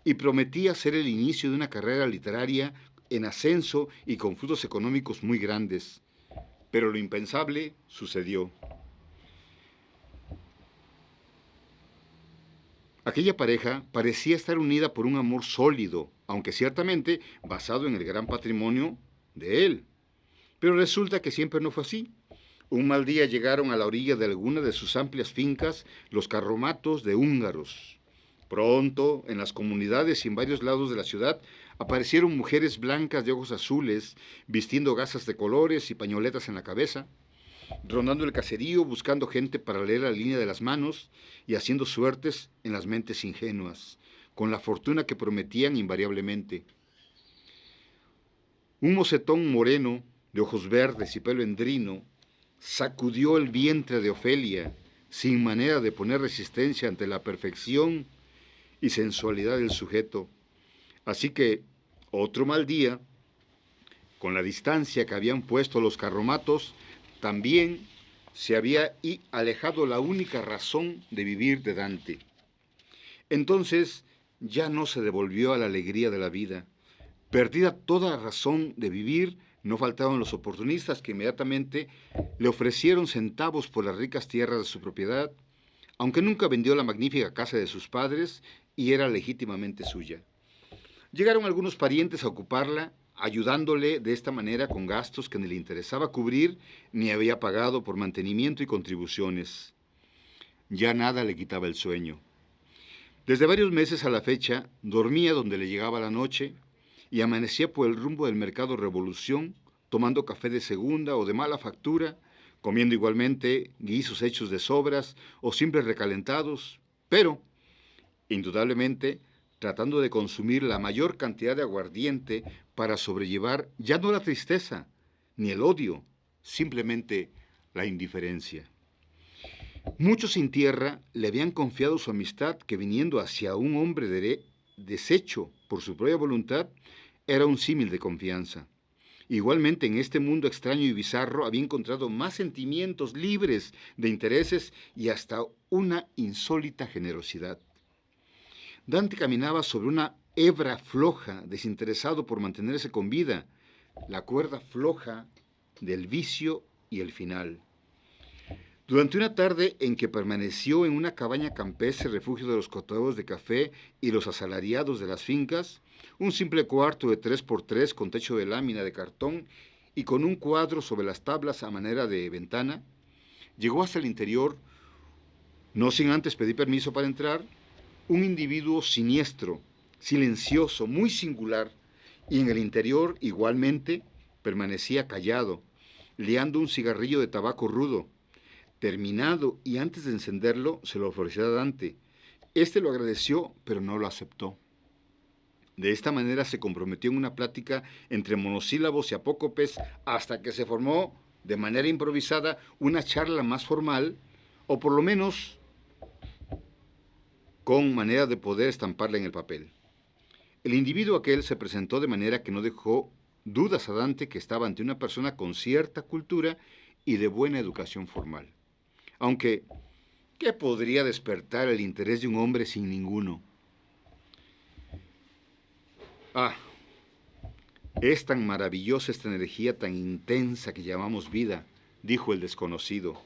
y prometía ser el inicio de una carrera literaria en ascenso y con frutos económicos muy grandes. Pero lo impensable sucedió. Aquella pareja parecía estar unida por un amor sólido, aunque ciertamente basado en el gran patrimonio de él. Pero resulta que siempre no fue así. Un mal día llegaron a la orilla de alguna de sus amplias fincas los carromatos de húngaros. Pronto, en las comunidades y en varios lados de la ciudad, aparecieron mujeres blancas de ojos azules, vistiendo gasas de colores y pañoletas en la cabeza, rondando el caserío, buscando gente para leer la línea de las manos y haciendo suertes en las mentes ingenuas, con la fortuna que prometían invariablemente. Un mocetón moreno, de ojos verdes y pelo endrino, sacudió el vientre de Ofelia, sin manera de poner resistencia ante la perfección y sensualidad del sujeto. Así que, otro mal día, con la distancia que habían puesto los carromatos, también se había alejado la única razón de vivir de Dante. Entonces ya no se devolvió a la alegría de la vida. Perdida toda razón de vivir, no faltaban los oportunistas que inmediatamente le ofrecieron centavos por las ricas tierras de su propiedad, aunque nunca vendió la magnífica casa de sus padres y era legítimamente suya. Llegaron algunos parientes a ocuparla, ayudándole de esta manera con gastos que ni le interesaba cubrir ni había pagado por mantenimiento y contribuciones. Ya nada le quitaba el sueño. Desde varios meses a la fecha, dormía donde le llegaba la noche y amanecía por el rumbo del mercado Revolución, tomando café de segunda o de mala factura, comiendo igualmente guisos hechos de sobras o simples recalentados, pero, indudablemente, tratando de consumir la mayor cantidad de aguardiente para sobrellevar ya no la tristeza, ni el odio, simplemente la indiferencia. Muchos sin tierra le habían confiado su amistad que viniendo hacia un hombre deshecho por su propia voluntad, era un símil de confianza. Igualmente en este mundo extraño y bizarro había encontrado más sentimientos libres de intereses y hasta una insólita generosidad. Dante caminaba sobre una hebra floja, desinteresado por mantenerse con vida, la cuerda floja del vicio y el final. Durante una tarde en que permaneció en una cabaña campestre, refugio de los cortadores de café y los asalariados de las fincas, un simple cuarto de 3x3 con techo de lámina de cartón y con un cuadro sobre las tablas a manera de ventana, llegó hasta el interior, no sin antes pedir permiso para entrar, un individuo siniestro, silencioso, muy singular, y en el interior igualmente permanecía callado, liando un cigarrillo de tabaco rudo. Terminado y antes de encenderlo, se lo ofreció a Dante. Este lo agradeció, pero no lo aceptó. De esta manera se comprometió en una plática entre monosílabos y apócopes hasta que se formó, de manera improvisada, una charla más formal, o por lo menos con manera de poder estamparla en el papel. El individuo aquel se presentó de manera que no dejó dudas a Dante que estaba ante una persona con cierta cultura y de buena educación formal. Aunque, ¿qué podría despertar el interés de un hombre sin ninguno? Ah, es tan maravillosa esta energía tan intensa que llamamos vida, dijo el desconocido.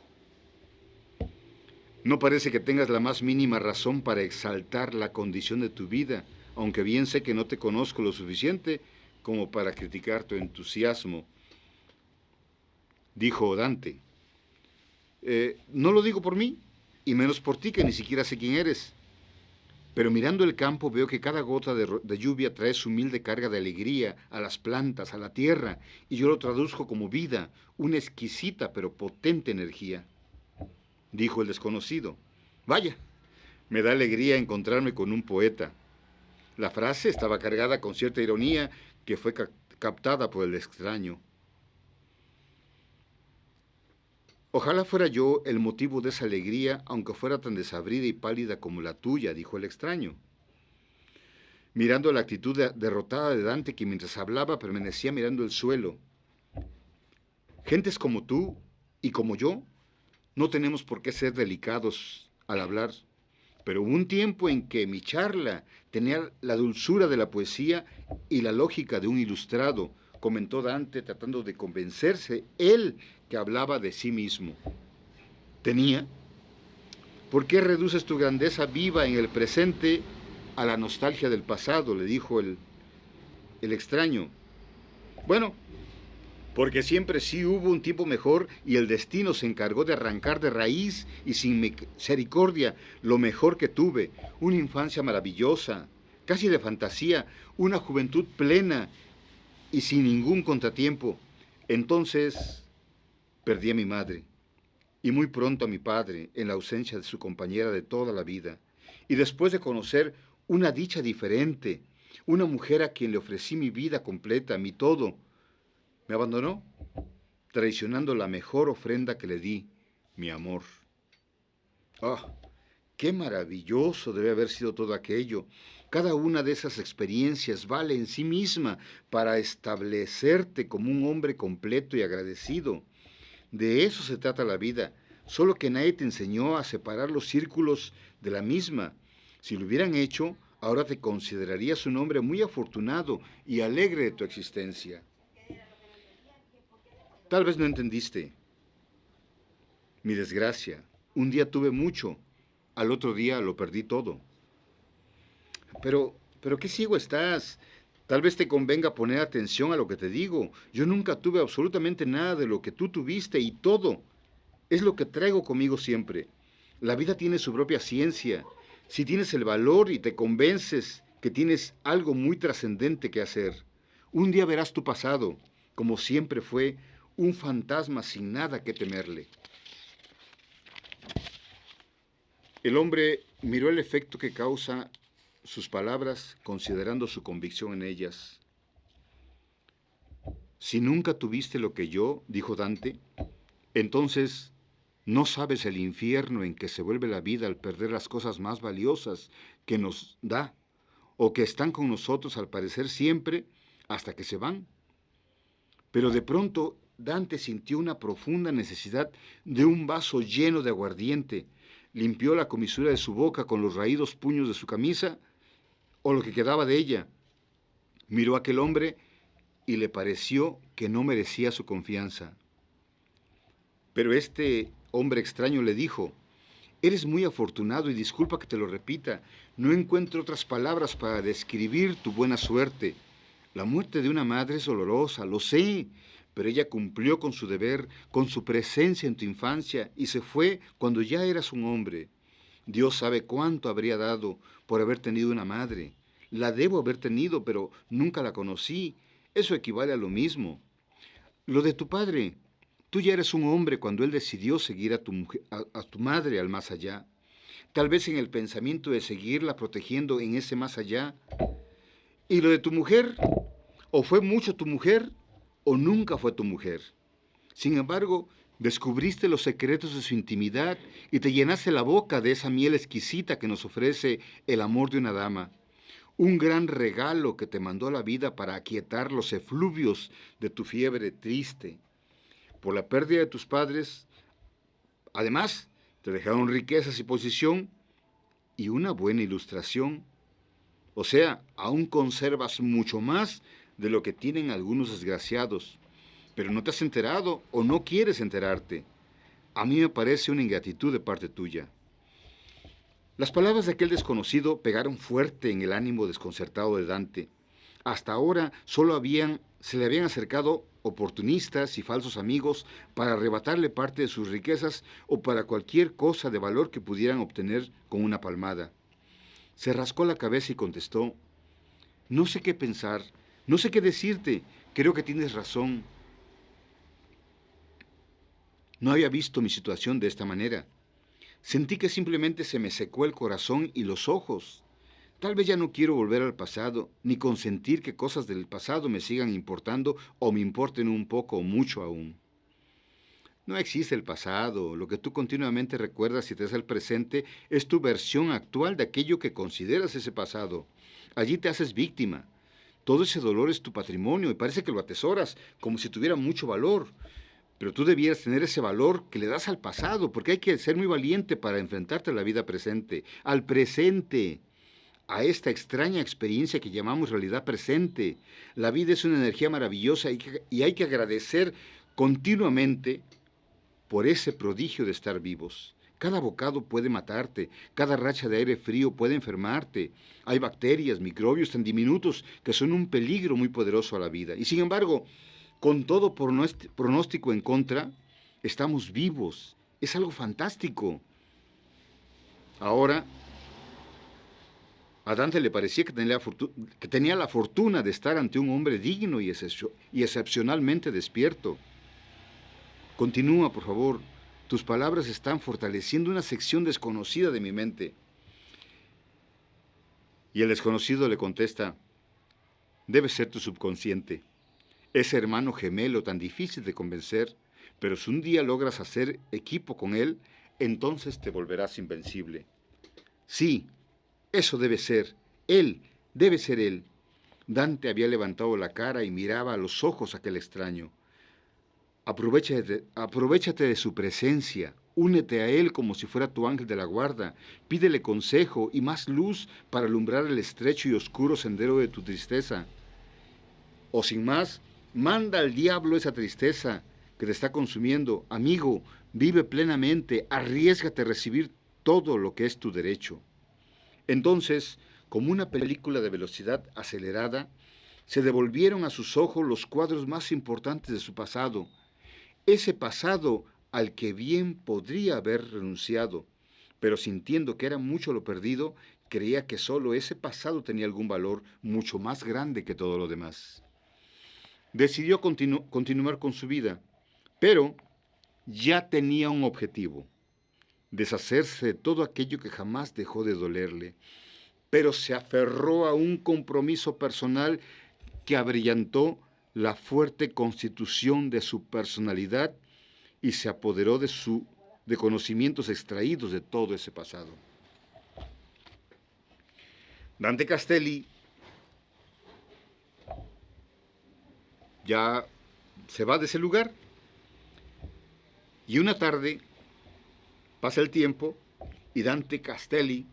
No parece que tengas la más mínima razón para exaltar la condición de tu vida, aunque bien sé que no te conozco lo suficiente como para criticar tu entusiasmo, dijo Dante. No lo digo por mí, y menos por ti, que ni siquiera sé quién eres. Pero mirando el campo veo que cada gota de lluvia trae su humilde carga de alegría a las plantas, a la tierra, y yo lo traduzco como vida, una exquisita pero potente energía, dijo el desconocido. Vaya, me da alegría encontrarme con un poeta. La frase estaba cargada con cierta ironía que fue captada por el extraño. Ojalá fuera yo el motivo de esa alegría, aunque fuera tan desabrida y pálida como la tuya, dijo el extraño, mirando la actitud derrotada de Dante, que mientras hablaba permanecía mirando el suelo. Gentes como tú y como yo no tenemos por qué ser delicados al hablar, pero hubo un tiempo en que mi charla tenía la dulzura de la poesía y la lógica de un ilustrado, comentó Dante, tratando de convencerse él que hablaba de sí mismo. ¿Tenía? ¿Por qué reduces tu grandeza viva en el presente a la nostalgia del pasado?, le dijo el extraño. Bueno, porque siempre sí hubo un tiempo mejor y el destino se encargó de arrancar de raíz y sin misericordia lo mejor que tuve, una infancia maravillosa, casi de fantasía, una juventud plena y sin ningún contratiempo. Entonces perdí a mi madre y muy pronto a mi padre en la ausencia de su compañera de toda la vida. Y después de conocer una dicha diferente, una mujer a quien le ofrecí mi vida completa, mi todo, me abandonó, traicionando la mejor ofrenda que le di, mi amor. ¡Ah! ¡Qué maravilloso debe haber sido todo aquello! Cada una de esas experiencias vale en sí misma para establecerte como un hombre completo y agradecido. De eso se trata la vida, solo que nadie te enseñó a separar los círculos de la misma. Si lo hubieran hecho, ahora te considerarías un hombre muy afortunado y alegre de tu existencia. Tal vez no entendiste mi desgracia. Un día tuve mucho, al otro día lo perdí todo. Pero qué ciego estás. Tal vez te convenga poner atención a lo que te digo. Yo nunca tuve absolutamente nada de lo que tú tuviste y todo es lo que traigo conmigo siempre. La vida tiene su propia ciencia. Si tienes el valor y te convences que tienes algo muy trascendente que hacer, un día verás tu pasado, como siempre fue, un fantasma sin nada que temerle. El hombre miró el efecto que causa sus palabras, considerando su convicción en ellas. Si nunca tuviste lo que yo, dijo Dante, entonces no sabes el infierno en que se vuelve la vida al perder las cosas más valiosas que nos da, o que están con nosotros al parecer siempre hasta que se van. Pero de pronto Dante sintió una profunda necesidad de un vaso lleno de aguardiente, limpió la comisura de su boca con los raídos puños de su camisa, o lo que quedaba de ella. Miró a aquel hombre y le pareció que no merecía su confianza. Pero este hombre extraño le dijo: eres muy afortunado y disculpa que te lo repita, no encuentro otras palabras para describir tu buena suerte. La muerte de una madre es dolorosa, lo sé, pero ella cumplió con su deber, con su presencia en tu infancia y se fue cuando ya eras un hombre. Dios sabe cuánto habría dado por haber tenido una madre. La debo haber tenido, pero nunca la conocí. Eso equivale a lo mismo. Lo de tu padre, tú ya eres un hombre cuando él decidió seguir a tu madre al más allá. Tal vez en el pensamiento de seguirla protegiendo en ese más allá. Y lo de tu mujer, o fue mucho tu mujer, o nunca fue tu mujer. Sin embargo, descubriste los secretos de su intimidad y te llenaste la boca de esa miel exquisita que nos ofrece el amor de una dama. Un gran regalo que te mandó la vida para aquietar los efluvios de tu fiebre triste. Por la pérdida de tus padres, además, te dejaron riquezas y posición y una buena ilustración. O sea, aún conservas mucho más de lo que tienen algunos desgraciados, pero no te has enterado o no quieres enterarte. A mí me parece una ingratitud de parte tuya. Las palabras de aquel desconocido pegaron fuerte en el ánimo desconcertado de Dante. Hasta ahora se le habían acercado oportunistas y falsos amigos para arrebatarle parte de sus riquezas o para cualquier cosa de valor que pudieran obtener con una palmada. Se rascó la cabeza y contestó: no sé qué pensar, no sé qué decirte, creo que tienes razón. No había visto mi situación de esta manera. Sentí que simplemente se me secó el corazón y los ojos. Tal vez ya no quiero volver al pasado, ni consentir que cosas del pasado me sigan importando o me importen un poco o mucho aún. No existe el pasado, lo que tú continuamente recuerdas y te das el presente es tu versión actual de aquello que consideras ese pasado. Allí te haces víctima. Todo ese dolor es tu patrimonio y parece que lo atesoras como si tuviera mucho valor. Pero tú debieras tener ese valor que le das al pasado, porque hay que ser muy valiente para enfrentarte a la vida presente, al presente, a esta extraña experiencia que llamamos realidad presente. La vida es una energía maravillosa y hay que agradecer continuamente por ese prodigio de estar vivos. Cada bocado puede matarte, cada racha de aire frío puede enfermarte. Hay bacterias, microbios tan diminutos que son un peligro muy poderoso a la vida. Y sin embargo, con todo pronóstico en contra, estamos vivos. Es algo fantástico. Ahora, a Dante le parecía que tenía la fortuna de estar ante un hombre digno y excepcionalmente despierto. Continúa, por favor. Tus palabras están fortaleciendo una sección desconocida de mi mente. Y el desconocido le contesta: debe ser tu subconsciente. Ese hermano gemelo tan difícil de convencer, pero si un día logras hacer equipo con él, entonces te volverás invencible. Sí, eso debe ser. Él, debe ser él. Dante había levantado la cara y miraba a los ojos a aquel extraño. Aprovechate de su presencia, únete a él como si fuera tu ángel de la guarda, pídele consejo y más luz para alumbrar el estrecho y oscuro sendero de tu tristeza. O sin más, manda al diablo esa tristeza que te está consumiendo. Amigo, vive plenamente, arriésgate a recibir todo lo que es tu derecho. Entonces, como una película de velocidad acelerada, se devolvieron a sus ojos los cuadros más importantes de su pasado, ese pasado al que bien podría haber renunciado, pero sintiendo que era mucho lo perdido, creía que solo ese pasado tenía algún valor mucho más grande que todo lo demás. Decidió continuar con su vida, pero ya tenía un objetivo: deshacerse de todo aquello que jamás dejó de dolerle, pero se aferró a un compromiso personal que abrillantó la fuerte constitución de su personalidad y se apoderó de conocimientos extraídos de todo ese pasado. Dante Castelli ya se va de ese lugar y una tarde pasa el tiempo y Dante Castelli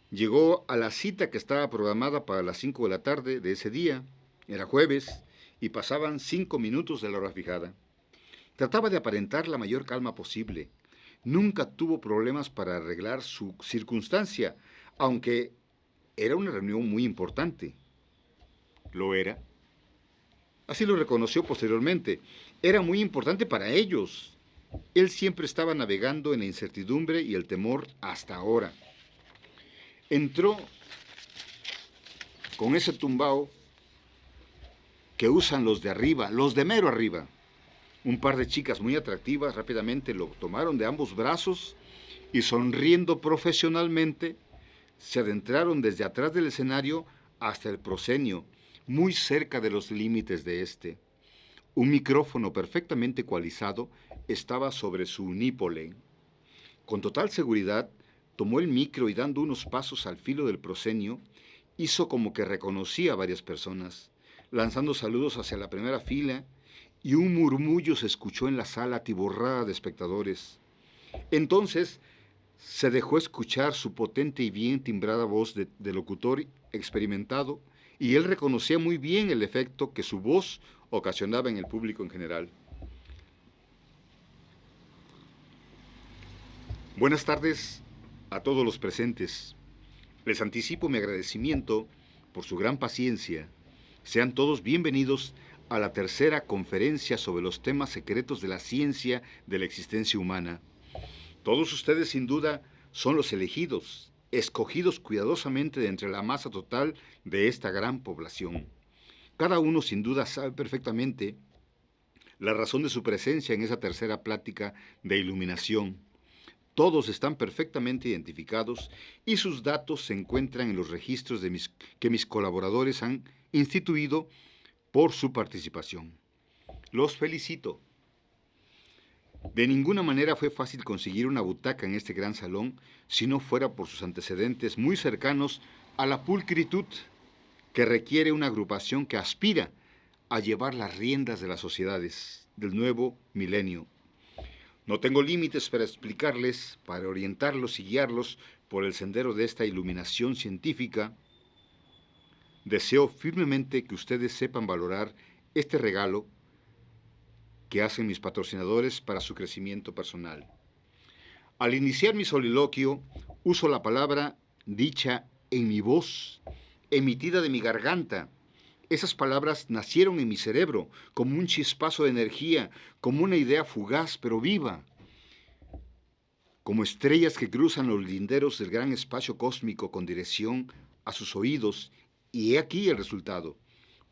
llegó a la cita que estaba programada para las 5 de la tarde de ese día. Era jueves y pasaban 5 minutos de la hora fijada. Trataba de aparentar la mayor calma posible. Nunca tuvo problemas para arreglar su circunstancia, aunque era una reunión muy importante. Lo era. Así lo reconoció posteriormente. Era muy importante para ellos. Él siempre estaba navegando en la incertidumbre y el temor hasta ahora. Entró con ese tumbao que usan los de arriba, los de mero arriba. Un par de chicas muy atractivas rápidamente lo tomaron de ambos brazos y sonriendo profesionalmente se adentraron desde atrás del escenario hasta el proscenio, muy cerca de los límites de este. Un micrófono perfectamente ecualizado estaba sobre su unípole. Con total seguridad, tomó el micro y dando unos pasos al filo del proscenio, hizo como que reconocía a varias personas, lanzando saludos hacia la primera fila, y un murmullo se escuchó en la sala atiborrada de espectadores. Entonces se dejó escuchar su potente y bien timbrada voz de locutor experimentado, y él reconocía muy bien el efecto que su voz ocasionaba en el público en general. Buenas tardes, a todos los presentes. Les anticipo mi agradecimiento por su gran paciencia. Sean todos bienvenidos a la tercera conferencia sobre los temas secretos de la ciencia de la existencia humana. Todos ustedes, sin duda, son los elegidos, escogidos cuidadosamente de entre la masa total de esta gran población. Cada uno, sin duda, sabe perfectamente la razón de su presencia en esa tercera plática de iluminación. Todos están perfectamente identificados y sus datos se encuentran en los registros que mis colaboradores han instituido por su participación. Los felicito. De ninguna manera fue fácil conseguir una butaca en este gran salón si no fuera por sus antecedentes muy cercanos a la pulcritud que requiere una agrupación que aspira a llevar las riendas de las sociedades del nuevo milenio. No tengo límites para explicarles, para orientarlos y guiarlos por el sendero de esta iluminación científica. Deseo firmemente que ustedes sepan valorar este regalo que hacen mis patrocinadores para su crecimiento personal. Al iniciar mi soliloquio, uso la palabra dicha en mi voz, emitida de mi garganta. Esas palabras nacieron en mi cerebro como un chispazo de energía, como una idea fugaz pero viva, como estrellas que cruzan los linderos del gran espacio cósmico con dirección a sus oídos, y he aquí el resultado.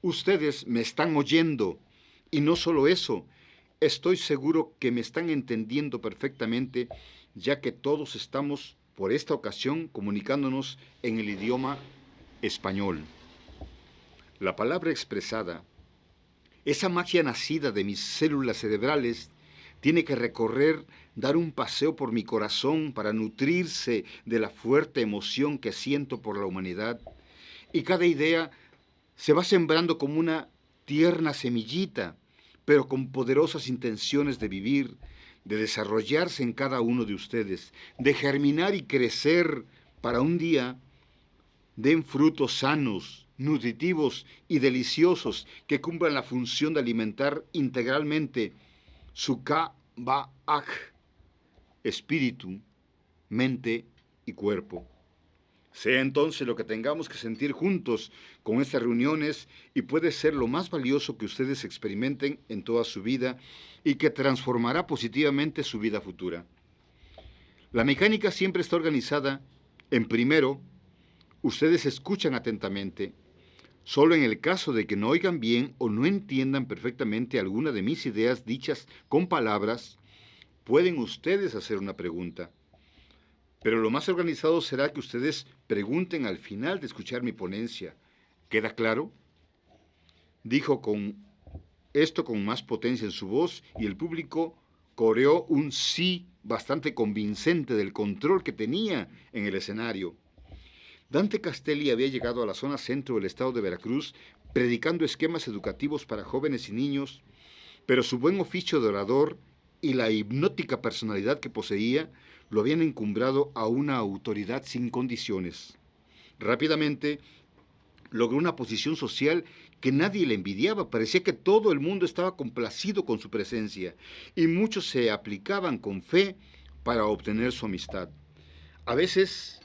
Ustedes me están oyendo, y no solo eso, estoy seguro que me están entendiendo perfectamente, ya que todos estamos, por esta ocasión, comunicándonos en el idioma español. La palabra expresada, esa magia nacida de mis células cerebrales, tiene que recorrer, dar un paseo por mi corazón para nutrirse de la fuerte emoción que siento por la humanidad. Y cada idea se va sembrando como una tierna semillita, pero con poderosas intenciones de vivir, de desarrollarse en cada uno de ustedes, de germinar y crecer para un día den frutos sanos, nutritivos y deliciosos que cumplan la función de alimentar integralmente su Ka-Ba-Aj, espíritu, mente y cuerpo. Sea entonces lo que tengamos que sentir juntos con estas reuniones y puede ser lo más valioso que ustedes experimenten en toda su vida y que transformará positivamente su vida futura. La mecánica siempre está organizada en primero, ustedes escuchan atentamente. Solo en el caso de que no oigan bien o no entiendan perfectamente alguna de mis ideas dichas con palabras, pueden ustedes hacer una pregunta. Pero lo más organizado será que ustedes pregunten al final de escuchar mi ponencia. ¿Queda claro? Dijo esto con más potencia en su voz y el público coreó un sí bastante convincente del control que tenía en el escenario. Dante Castelli había llegado a la zona centro del estado de Veracruz predicando esquemas educativos para jóvenes y niños, pero su buen oficio de orador y la hipnótica personalidad que poseía lo habían encumbrado a una autoridad sin condiciones. Rápidamente logró una posición social que nadie le envidiaba. Parecía que todo el mundo estaba complacido con su presencia y muchos se aplicaban con fe para obtener su amistad. A veces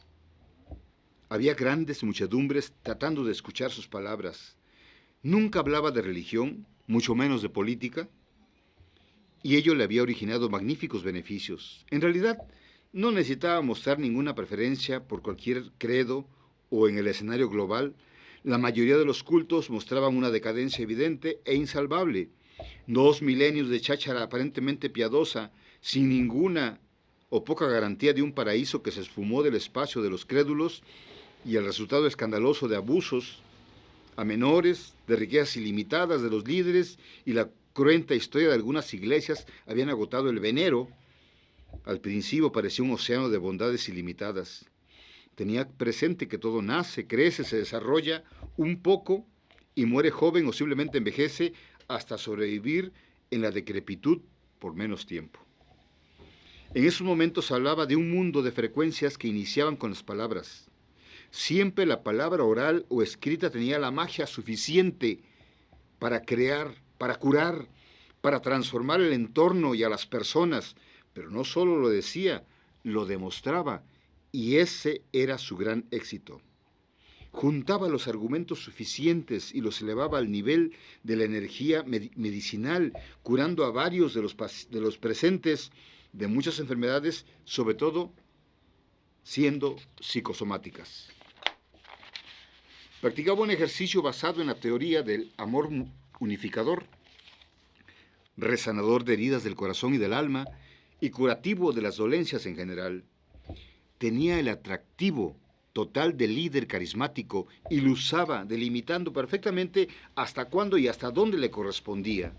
había grandes muchedumbres tratando de escuchar sus palabras. Nunca hablaba de religión, mucho menos de política, y ello le había originado magníficos beneficios. En realidad, no necesitaba mostrar ninguna preferencia por cualquier credo o en el escenario global. La mayoría de los cultos mostraban una decadencia evidente e insalvable. 2 milenios de cháchara aparentemente piadosa, sin ninguna o poca garantía de un paraíso que se esfumó del espacio de los crédulos, y el resultado escandaloso de abusos a menores, de riquezas ilimitadas de los líderes y la cruenta historia de algunas iglesias habían agotado el venero. Al principio parecía un océano de bondades ilimitadas. Tenía presente que todo nace, crece, se desarrolla un poco y muere joven o simplemente envejece hasta sobrevivir en la decrepitud por menos tiempo. En esos momentos hablaba de un mundo de frecuencias que iniciaban con las palabras. Siempre la palabra oral o escrita tenía la magia suficiente para crear, para curar, para transformar el entorno y a las personas, pero no solo lo decía, lo demostraba y ese era su gran éxito. Juntaba los argumentos suficientes y los elevaba al nivel de la energía medicinal, curando a varios de los presentes de muchas enfermedades, sobre todo siendo psicosomáticas. Practicaba un ejercicio basado en la teoría del amor unificador, resanador de heridas del corazón y del alma y curativo de las dolencias en general. Tenía el atractivo total de líder carismático y lo usaba delimitando perfectamente hasta cuándo y hasta dónde le correspondía.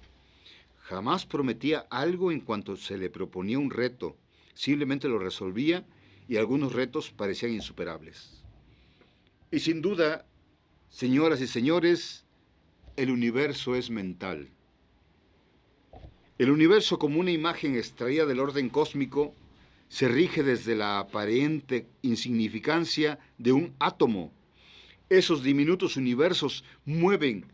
Jamás prometía algo en cuanto se le proponía un reto, simplemente lo resolvía y algunos retos parecían insuperables. Y sin duda, señoras y señores, el universo es mental. El universo, como una imagen extraída del orden cósmico, se rige desde la aparente insignificancia de un átomo. Esos diminutos universos mueven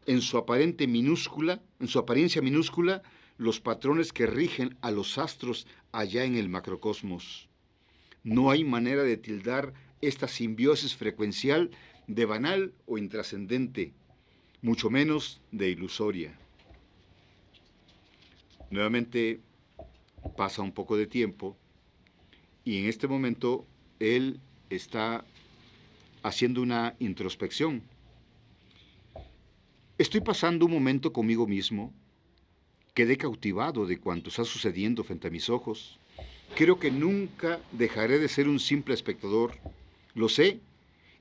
en su apariencia minúscula, los patrones que rigen a los astros allá en el macrocosmos. No hay manera de tildar esta simbiosis frecuencial de banal o intrascendente, mucho menos de ilusoria. Nuevamente pasa un poco de tiempo y en este momento él está haciendo una introspección. Estoy pasando un momento conmigo mismo. Quedé cautivado de cuanto está sucediendo frente a mis ojos. Creo que nunca dejaré de ser un simple espectador. Lo sé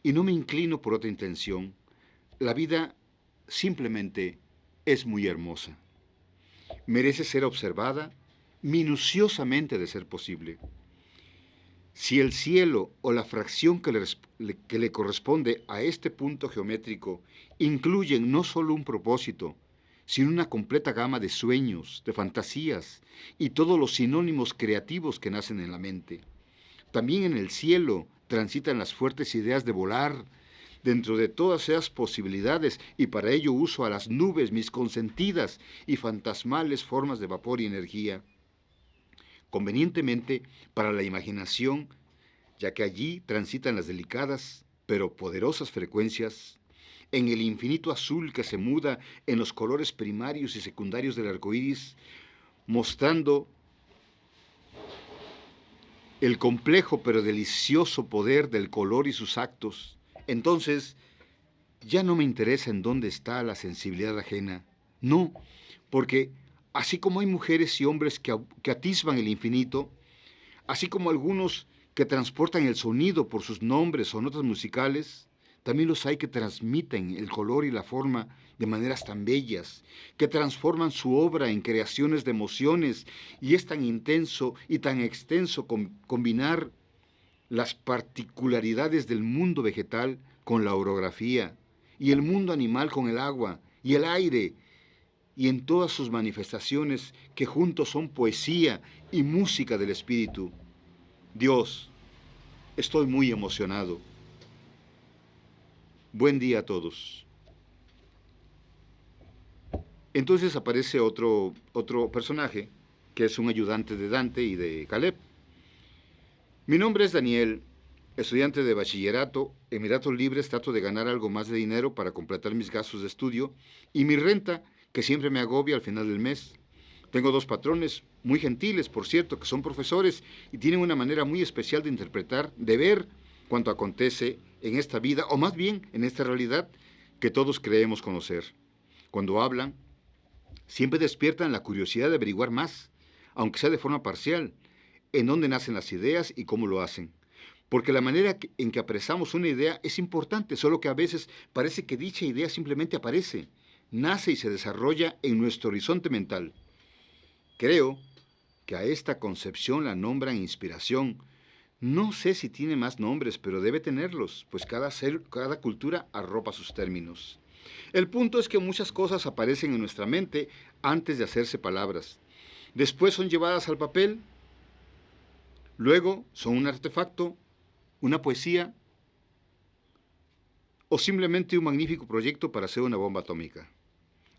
y no me inclino por otra intención. La vida simplemente es muy hermosa. Merece ser observada minuciosamente de ser posible. Si el cielo o la fracción que le corresponde a este punto geométrico incluyen no solo un propósito, sino una completa gama de sueños, de fantasías y todos los sinónimos creativos que nacen en la mente. También en el cielo transitan las fuertes ideas de volar dentro de todas esas posibilidades y para ello uso a las nubes, mis consentidas y fantasmales formas de vapor y energía. Convenientemente para la imaginación, ya que allí transitan las delicadas pero poderosas frecuencias, en el infinito azul que se muda en los colores primarios y secundarios del arco iris, mostrando el complejo pero delicioso poder del color y sus actos. Entonces, ya no me interesa en dónde está la sensibilidad ajena. No, porque así como hay mujeres y hombres que atisban el infinito, así como algunos que transportan el sonido por sus nombres o notas musicales, también los hay que transmiten el color y la forma de maneras tan bellas, que transforman su obra en creaciones de emociones, y es tan intenso y tan extenso combinar las particularidades del mundo vegetal con la orografía, y el mundo animal con el agua y el aire, y en todas sus manifestaciones que juntos son poesía y música del espíritu. Dios, estoy muy emocionado. Buen día a todos. Entonces aparece otro personaje, que es un ayudante de Dante y de Caleb. Mi nombre es Daniel, estudiante de bachillerato. En mis ratos libres trato de ganar algo más de dinero para completar mis gastos de estudio y mi renta, que siempre me agobia al final del mes. Tengo dos patrones, muy gentiles, por cierto, que son profesores y tienen una manera muy especial de interpretar, de ver cuanto acontece en esta vida, o más bien en esta realidad que todos creemos conocer. Cuando hablan, siempre despiertan la curiosidad de averiguar más, aunque sea de forma parcial, en dónde nacen las ideas y cómo lo hacen. Porque la manera en que apresamos una idea es importante, solo que a veces parece que dicha idea simplemente aparece, nace y se desarrolla en nuestro horizonte mental. Creo que a esta concepción la nombran inspiración. No sé si tiene más nombres, pero debe tenerlos, pues cada cultura arropa sus términos. El punto es que muchas cosas aparecen en nuestra mente antes de hacerse palabras. Después son llevadas al papel, luego son un artefacto, una poesía o simplemente un magnífico proyecto para hacer una bomba atómica.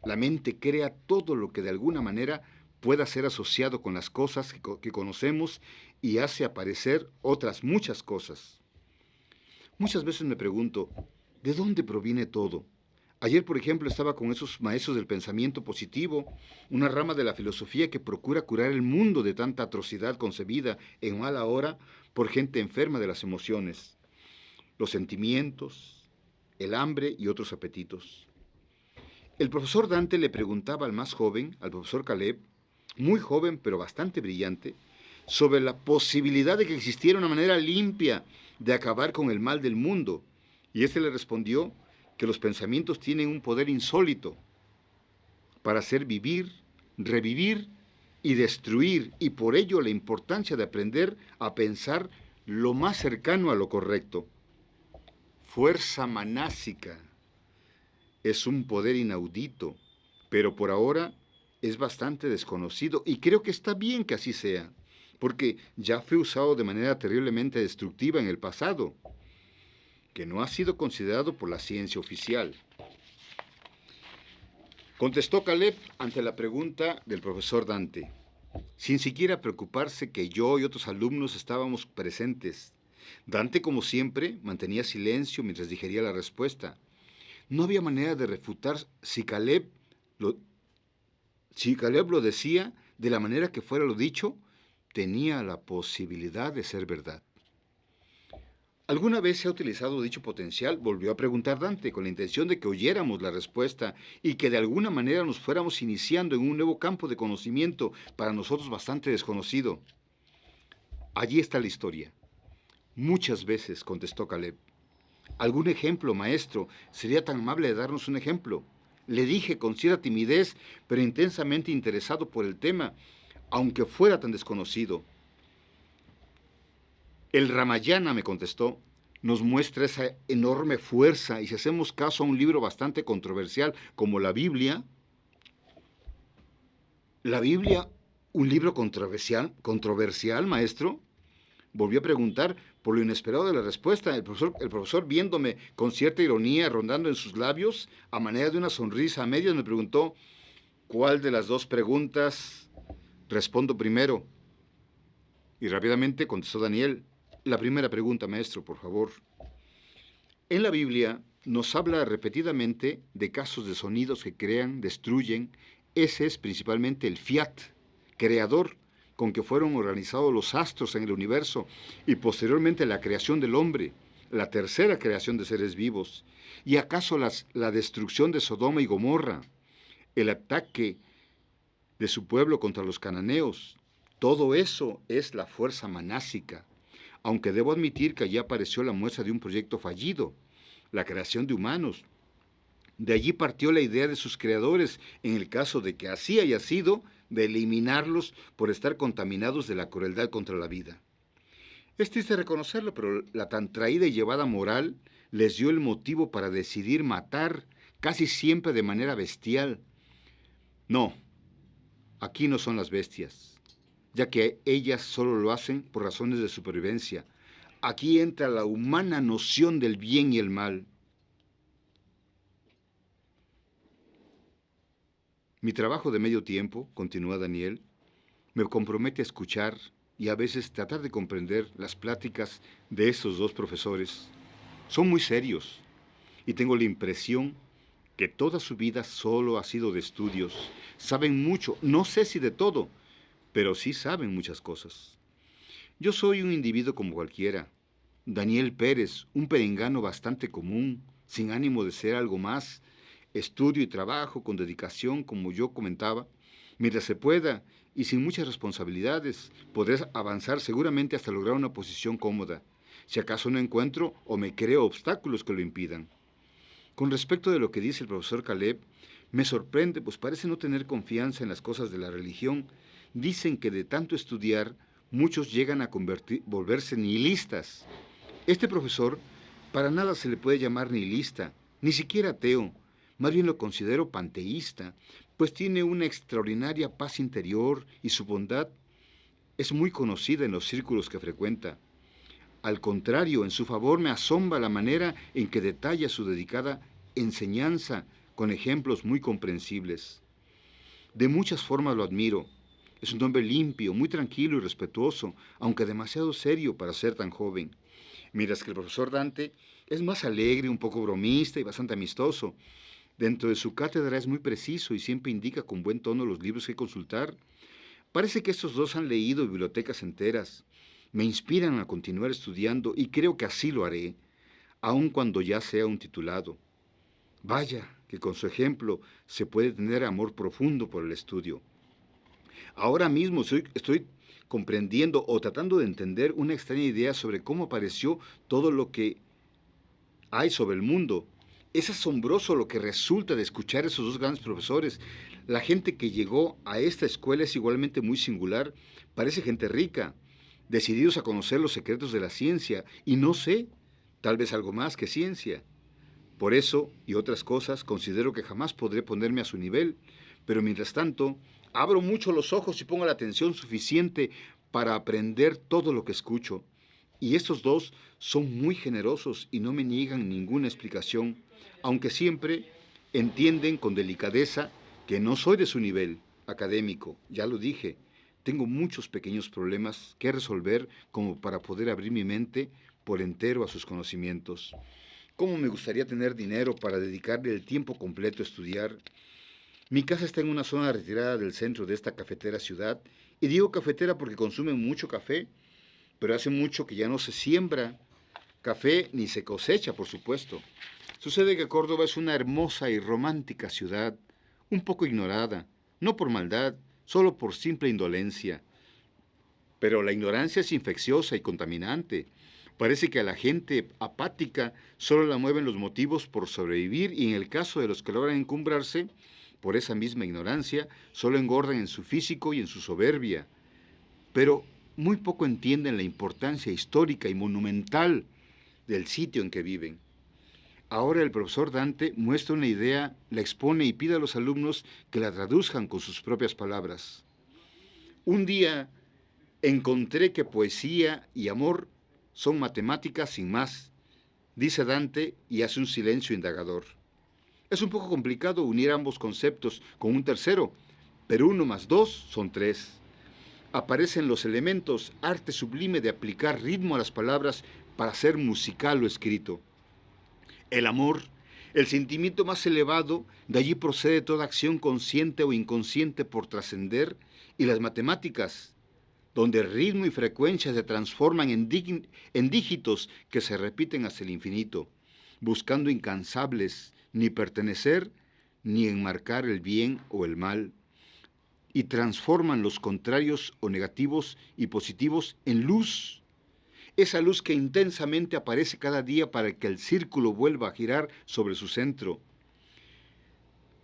La mente crea todo lo que de alguna manera pueda ser asociado con las cosas que conocemos y hace aparecer otras muchas cosas. Muchas veces me pregunto, ¿de dónde proviene todo? Ayer, por ejemplo, estaba con esos maestros del pensamiento positivo, una rama de la filosofía que procura curar el mundo de tanta atrocidad concebida en mala hora por gente enferma de las emociones, los sentimientos, el hambre y otros apetitos. El profesor Dante le preguntaba al más joven, al profesor Caleb, muy joven pero bastante brillante, sobre la posibilidad de que existiera una manera limpia de acabar con el mal del mundo. Y éste le respondió que los pensamientos tienen un poder insólito para hacer vivir, revivir y destruir, y por ello la importancia de aprender a pensar lo más cercano a lo correcto. Fuerza manásica es un poder inaudito, pero por ahora es bastante desconocido y creo que está bien que así sea, porque ya fue usado de manera terriblemente destructiva en el pasado, que no ha sido considerado por la ciencia oficial. Contestó Caleb ante la pregunta del profesor Dante, sin siquiera preocuparse que yo y otros alumnos estábamos presentes. Dante, como siempre, mantenía silencio mientras digería la respuesta. No había manera de refutar si Caleb lo decía de la manera que fuera lo dicho, tenía la posibilidad de ser verdad. ¿Alguna vez se ha utilizado dicho potencial? Volvió a preguntar Dante, con la intención de que oyéramos la respuesta y que de alguna manera nos fuéramos iniciando en un nuevo campo de conocimiento para nosotros bastante desconocido. Allí está la historia. Muchas veces, contestó Caleb. ¿Algún ejemplo, maestro? ¿Sería tan amable de darnos un ejemplo? Le dije con cierta timidez, pero intensamente interesado por el tema, aunque fuera tan desconocido. El Ramayana, me contestó, nos muestra esa enorme fuerza y si hacemos caso a un libro bastante controversial como la Biblia, un libro controversial, maestro, volvió a preguntar por lo inesperado de la respuesta. El profesor, viéndome con cierta ironía rondando en sus labios, a manera de una sonrisa a medias, me preguntó, ¿cuál de las dos preguntas respondo primero? Y rápidamente contestó Daniel, la primera pregunta, maestro, por favor. En la Biblia nos habla repetidamente de casos de sonidos que crean, destruyen. Ese es principalmente el fiat, creador, con que fueron organizados los astros en el universo y posteriormente la creación del hombre, la tercera creación de seres vivos. ¿Y acaso la destrucción de Sodoma y Gomorra, el ataque de su pueblo contra los cananeos? Todo eso es la fuerza manásica, aunque debo admitir que allí apareció la muestra de un proyecto fallido, la creación de humanos. De allí partió la idea de sus creadores, en el caso de que así haya sido, de eliminarlos por estar contaminados de la crueldad contra la vida. Es triste reconocerlo, pero la tan traída y llevada moral les dio el motivo para decidir matar, casi siempre de manera bestial. No, aquí no son las bestias, ya que ellas solo lo hacen por razones de supervivencia. Aquí entra la humana noción del bien y el mal. Mi trabajo de medio tiempo, continúa Daniel, me compromete a escuchar y a veces tratar de comprender las pláticas de estos dos profesores. Son muy serios y tengo la impresión que toda su vida solo ha sido de estudios. Saben mucho, no sé si de todo, pero sí saben muchas cosas. Yo soy un individuo como cualquiera. Daniel Pérez, un perengano bastante común, sin ánimo de ser algo más, estudio y trabajo con dedicación, como yo comentaba, mientras se pueda y sin muchas responsabilidades, podré avanzar seguramente hasta lograr una posición cómoda, si acaso no encuentro o me creo obstáculos que lo impidan. Con respecto de lo que dice el profesor Caleb, me sorprende, pues parece no tener confianza en las cosas de la religión. Dicen que de tanto estudiar, muchos llegan a volverse nihilistas. Este profesor para nada se le puede llamar nihilista, ni siquiera ateo. Más bien lo considero panteísta, pues tiene una extraordinaria paz interior y su bondad es muy conocida en los círculos que frecuenta. Al contrario, en su favor me asombra la manera en que detalla su dedicada enseñanza con ejemplos muy comprensibles. De muchas formas lo admiro, Es un hombre limpio, muy tranquilo y respetuoso, aunque demasiado serio para ser tan joven. Mientras que el profesor Dante es más alegre, un poco bromista y bastante amistoso. Dentro de su cátedra es muy preciso y siempre indica con buen tono los libros que consultar. Parece que estos dos han leído bibliotecas enteras. Me inspiran a continuar estudiando y creo que así lo haré, aun cuando ya sea un titulado. Vaya, que con su ejemplo se puede tener amor profundo por el estudio. Ahora mismo estoy comprendiendo o tratando de entender una extraña idea sobre cómo apareció todo lo que hay sobre el mundo. Es asombroso lo que resulta de escuchar a esos dos grandes profesores. La gente que llegó a esta escuela es igualmente muy singular. Parece gente rica, decididos a conocer los secretos de la ciencia y no sé, tal vez algo más que ciencia. Por eso y otras cosas considero que jamás podré ponerme a su nivel, pero mientras tanto abro mucho los ojos y pongo la atención suficiente para aprender todo lo que escucho. Y estos dos son muy generosos y no me niegan ninguna explicación, aunque siempre entienden con delicadeza que no soy de su nivel académico, ya lo dije. Tengo muchos pequeños problemas que resolver como para poder abrir mi mente por entero a sus conocimientos. ¿Cómo me gustaría tener dinero para dedicarle el tiempo completo a estudiar? Mi casa está en una zona retirada del centro de esta cafetera ciudad, y digo cafetera porque consumen mucho café, pero hace mucho que ya no se siembra café ni se cosecha, por supuesto. Sucede que Córdoba es una hermosa y romántica ciudad, un poco ignorada, no por maldad, solo por simple indolencia. Pero la ignorancia es infecciosa y contaminante. Parece que a la gente apática solo la mueven los motivos por sobrevivir y en el caso de los que logran encumbrarse, por esa misma ignorancia, solo engordan en su físico y en su soberbia. Pero muy poco entienden la importancia histórica y monumental del sitio en que viven. Ahora el profesor Dante muestra una idea, la expone y pide a los alumnos que la traduzcan con sus propias palabras. Un día encontré que poesía y amor son matemáticas sin más, dice Dante y hace un silencio indagador. Es un poco complicado unir ambos conceptos con un tercero, pero 1 más 2 son 3. Aparecen los elementos, arte sublime de aplicar ritmo a las palabras para hacer musical lo escrito. El amor, el sentimiento más elevado, de allí procede toda acción consciente o inconsciente por trascender, y las matemáticas, donde ritmo y frecuencia se transforman en dígitos que se repiten hasta el infinito, buscando incansables ni pertenecer ni enmarcar el bien o el mal, y transforman los contrarios o negativos y positivos en luz. Esa luz que intensamente aparece cada día para que el círculo vuelva a girar sobre su centro.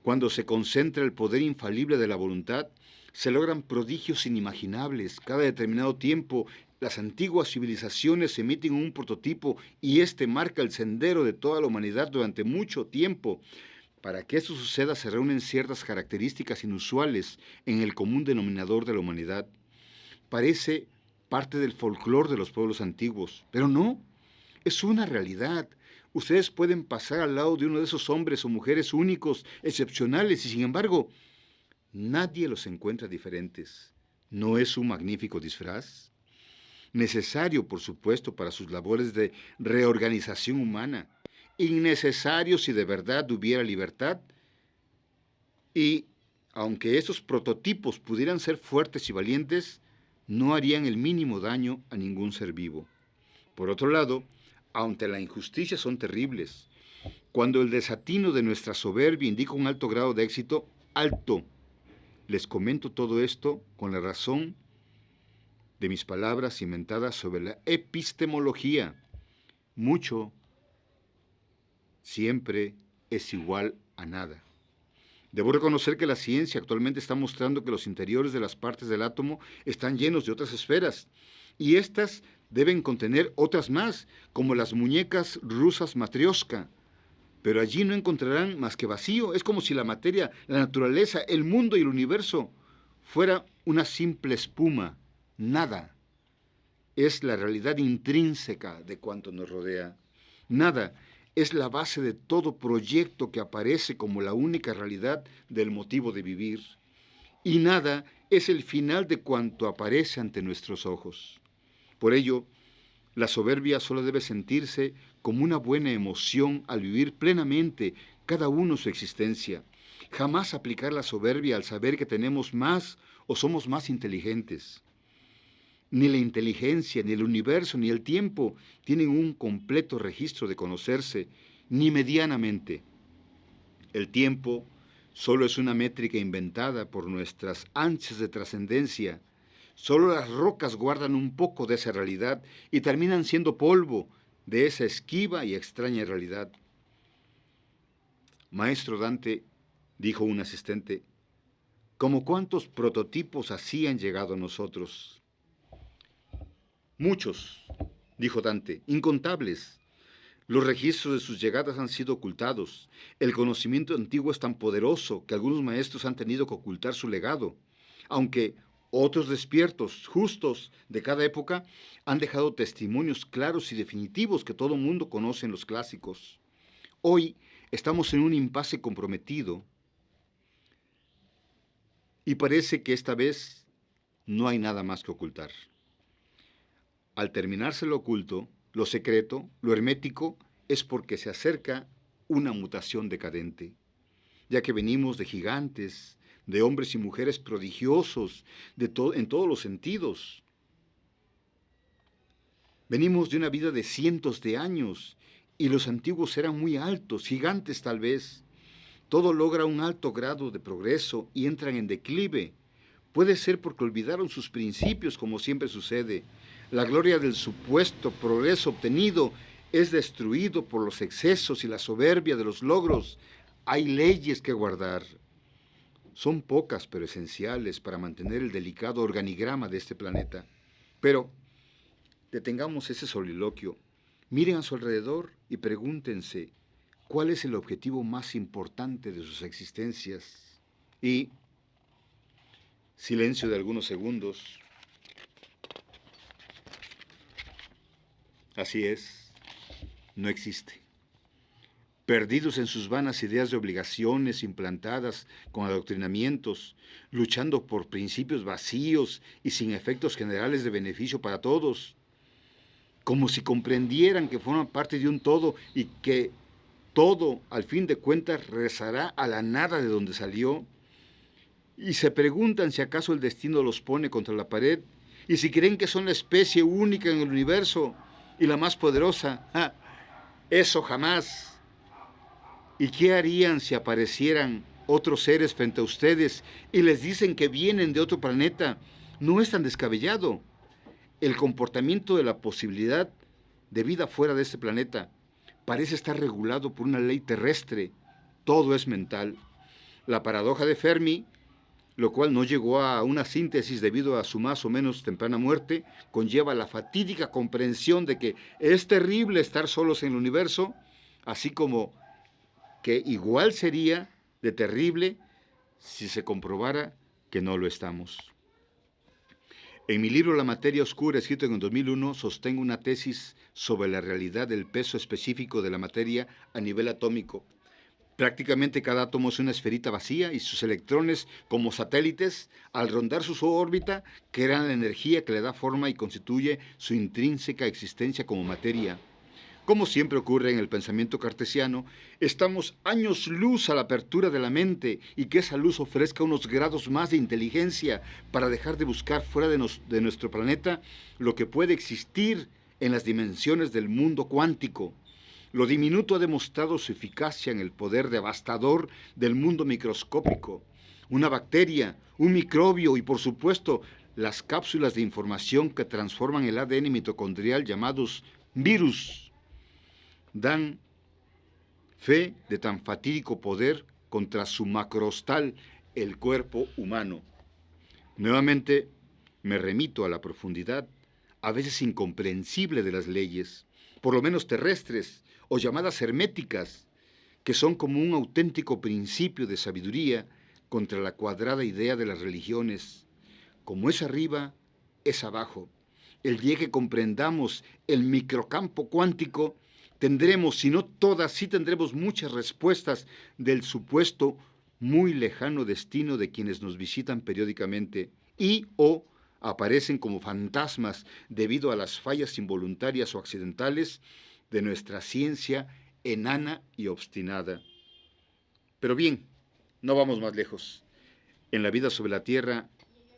Cuando se concentra el poder infalible de la voluntad, se logran prodigios inimaginables. Cada determinado tiempo, las antiguas civilizaciones emiten un prototipo y este marca el sendero de toda la humanidad durante mucho tiempo. Para que esto suceda se reúnen ciertas características inusuales en el común denominador de la humanidad. Parece parte del folclore de los pueblos antiguos, pero no, es una realidad. Ustedes pueden pasar al lado de uno de esos hombres o mujeres únicos, excepcionales, y sin embargo, nadie los encuentra diferentes. ¿No es un magnífico disfraz? Necesario, por supuesto, para sus labores de reorganización humana. Innecesario si de verdad hubiera libertad. Y, aunque esos prototipos pudieran ser fuertes y valientes, no harían el mínimo daño a ningún ser vivo. Por otro lado, aunque la injusticia son terribles, cuando el desatino de nuestra soberbia indica un alto grado de éxito, alto. Les comento todo esto con la razón de mis palabras inventadas sobre la epistemología. Mucho siempre es igual a nada. Debo reconocer que la ciencia actualmente está mostrando que los interiores de las partes del átomo están llenos de otras esferas, y éstas deben contener otras más, como las muñecas rusas Matrioshka. Pero allí no encontrarán más que vacío. Es como si la materia, la naturaleza, el mundo y el universo fuera una simple espuma, nada. Es la realidad intrínseca de cuanto nos rodea. Nada es la base de todo proyecto que aparece como la única realidad del motivo de vivir. y nada es el final de cuanto aparece ante nuestros ojos. Por ello, la soberbia solo debe sentirse como una buena emoción al vivir plenamente cada uno su existencia. Jamás aplicar la soberbia al saber que tenemos más o somos más inteligentes. Ni la inteligencia, ni el universo, ni el tiempo tienen un completo registro de conocerse, ni medianamente. El tiempo solo es una métrica inventada por nuestras ansias de trascendencia. Solo las rocas guardan un poco de esa realidad y terminan siendo polvo de esa esquiva y extraña realidad. Maestro Dante, dijo un asistente, ¿cómo cuántos prototipos así han llegado a nosotros? Muchos, dijo Dante, incontables. Los registros de sus llegadas han sido ocultados. El conocimiento antiguo es tan poderoso que algunos maestros han tenido que ocultar su legado, aunque otros despiertos, justos, de cada época, han dejado testimonios claros y definitivos que todo mundo conoce en los clásicos. Hoy estamos en un impasse comprometido y parece que esta vez no hay nada más que ocultar. Al terminarse lo oculto, lo secreto, lo hermético, es porque se acerca una mutación decadente, ya que venimos de gigantes, de hombres y mujeres prodigiosos en todos los sentidos. Venimos de una vida de cientos de años y los antiguos eran muy altos, gigantes tal vez. Todo logra un alto grado de progreso y entran en declive. Puede ser porque olvidaron sus principios, como siempre sucede. La gloria del supuesto progreso obtenido es destruido por los excesos y la soberbia de los logros. Hay leyes que guardar. Son pocas pero esenciales para mantener el delicado organigrama de este planeta. Pero detengamos ese soliloquio. Miren a su alrededor y pregúntense, ¿cuál es el objetivo más importante de sus existencias? Y, silencio de algunos segundos. Así es, no existe. Perdidos en sus vanas ideas de obligaciones implantadas con adoctrinamientos, luchando por principios vacíos y sin efectos generales de beneficio para todos, como si comprendieran que forman parte de un todo y que todo, al fin de cuentas, regresará a la nada de donde salió, y se preguntan si acaso el destino los pone contra la pared, y si creen que son la especie única en el universo y la más poderosa. Eso jamás. ¿Y qué harían si aparecieran otros seres frente a ustedes y les dicen que vienen de otro planeta? No es tan descabellado. El comportamiento de la posibilidad de vida fuera de este planeta parece estar regulado por una ley terrestre. Todo es mental. La paradoja de Fermi, lo cual no llegó a una síntesis debido a su más o menos temprana muerte, conlleva la fatídica comprensión de que es terrible estar solos en el universo, así como que igual sería de terrible si se comprobara que no lo estamos. En mi libro La materia oscura, escrito en el 2001, sostengo una tesis sobre la realidad del peso específico de la materia a nivel atómico. Prácticamente cada átomo es una esferita vacía y sus electrones, como satélites, al rondar su órbita, crean la energía que le da forma y constituye su intrínseca existencia como materia. Como siempre ocurre en el pensamiento cartesiano, estamos años luz a la apertura de la mente y que esa luz ofrezca unos grados más de inteligencia para dejar de buscar fuera de nuestro planeta lo que puede existir en las dimensiones del mundo cuántico. Lo diminuto ha demostrado su eficacia en el poder devastador del mundo microscópico. Una bacteria, un microbio y, por supuesto, las cápsulas de información que transforman el ADN mitocondrial llamados virus dan fe de tan fatídico poder contra su macrostal, el cuerpo humano. Nuevamente me remito a la profundidad, a veces incomprensible de las leyes, por lo menos terrestres o llamadas herméticas, que son como un auténtico principio de sabiduría contra la cuadrada idea de las religiones. Como es arriba, es abajo. El día que comprendamos el microcampo cuántico, tendremos, si no todas, sí tendremos muchas respuestas del supuesto muy lejano destino de quienes nos visitan periódicamente y o aparecen como fantasmas debido a las fallas involuntarias o accidentales de nuestra ciencia enana y obstinada. Pero bien, no vamos más lejos. En la vida sobre la Tierra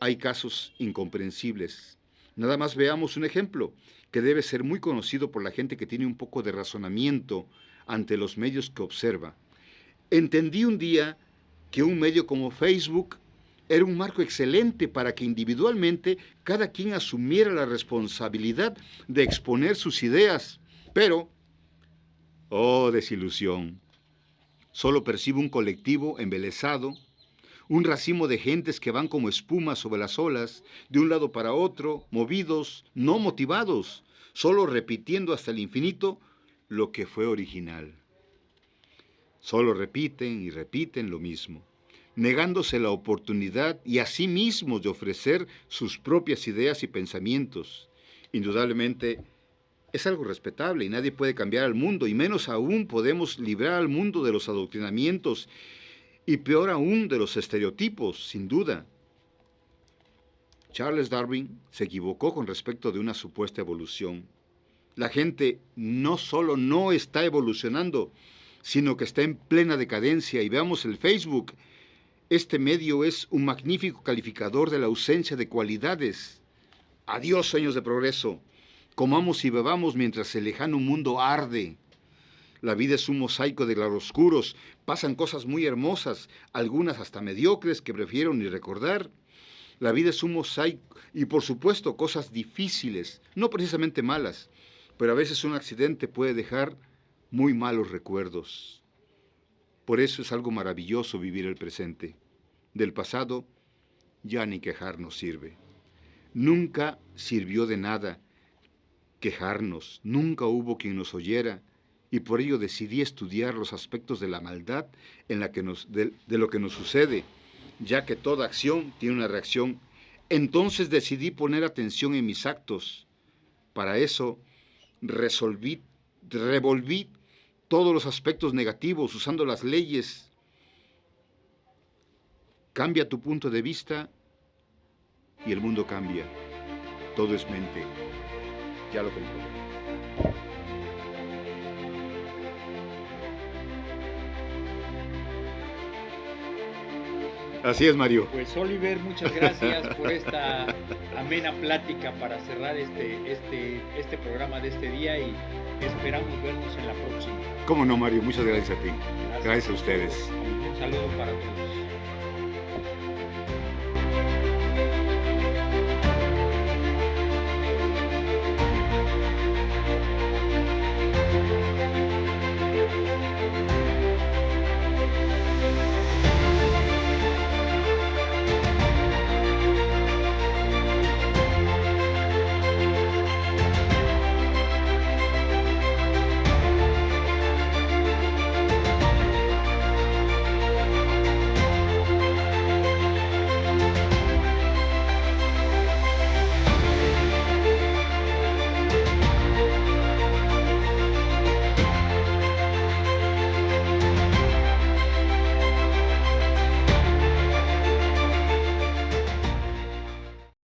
hay casos incomprensibles. Nada más veamos un ejemplo que debe ser muy conocido por la gente que tiene un poco de razonamiento ante los medios que observa. Entendí un día que un medio como Facebook era un marco excelente para que individualmente cada quien asumiera la responsabilidad de exponer sus ideas. Pero, oh desilusión, solo percibo un colectivo embelesado, un racimo de gentes que van como espuma sobre las olas, de un lado para otro, movidos, no motivados, solo repitiendo hasta el infinito lo que fue original. Solo repiten y repiten lo mismo, negándose la oportunidad y a sí mismos de ofrecer sus propias ideas y pensamientos. Indudablemente, es algo respetable y nadie puede cambiar al mundo, y menos aún podemos librar al mundo de los adoctrinamientos y peor aún de los estereotipos, sin duda. Charles Darwin se equivocó con respecto de una supuesta evolución. La gente no solo no está evolucionando, sino que está en plena decadencia. Y veamos el Facebook. Este medio es un magnífico calificador de la ausencia de cualidades. Adiós, sueños de progreso. Comamos y bebamos mientras el lejano mundo arde. La vida es un mosaico de claroscuros. Pasan cosas muy hermosas, algunas hasta mediocres que prefiero ni recordar. La vida es un mosaico y, por supuesto, cosas difíciles, no precisamente malas, pero a veces un accidente puede dejar muy malos recuerdos. Por eso es algo maravilloso vivir el presente. Del pasado ya ni quejarnos sirve. Nunca sirvió de nada quejarnos, nunca hubo quien nos oyera, y por ello decidí estudiar los aspectos de la maldad en la que de lo que nos sucede, ya que toda acción tiene una reacción. Entonces decidí poner atención en mis actos. Para eso revolví todos los aspectos negativos usando las leyes. Cambia tu punto de vista y el mundo cambia. Todo es mente. Ya lo comprobé. Así es, Mario. Pues Oliver, muchas gracias por esta amena plática para cerrar este programa de este día, y esperamos vernos en la próxima. Cómo no, Mario, muchas gracias a ti. Gracias a ustedes. Un saludo para todos.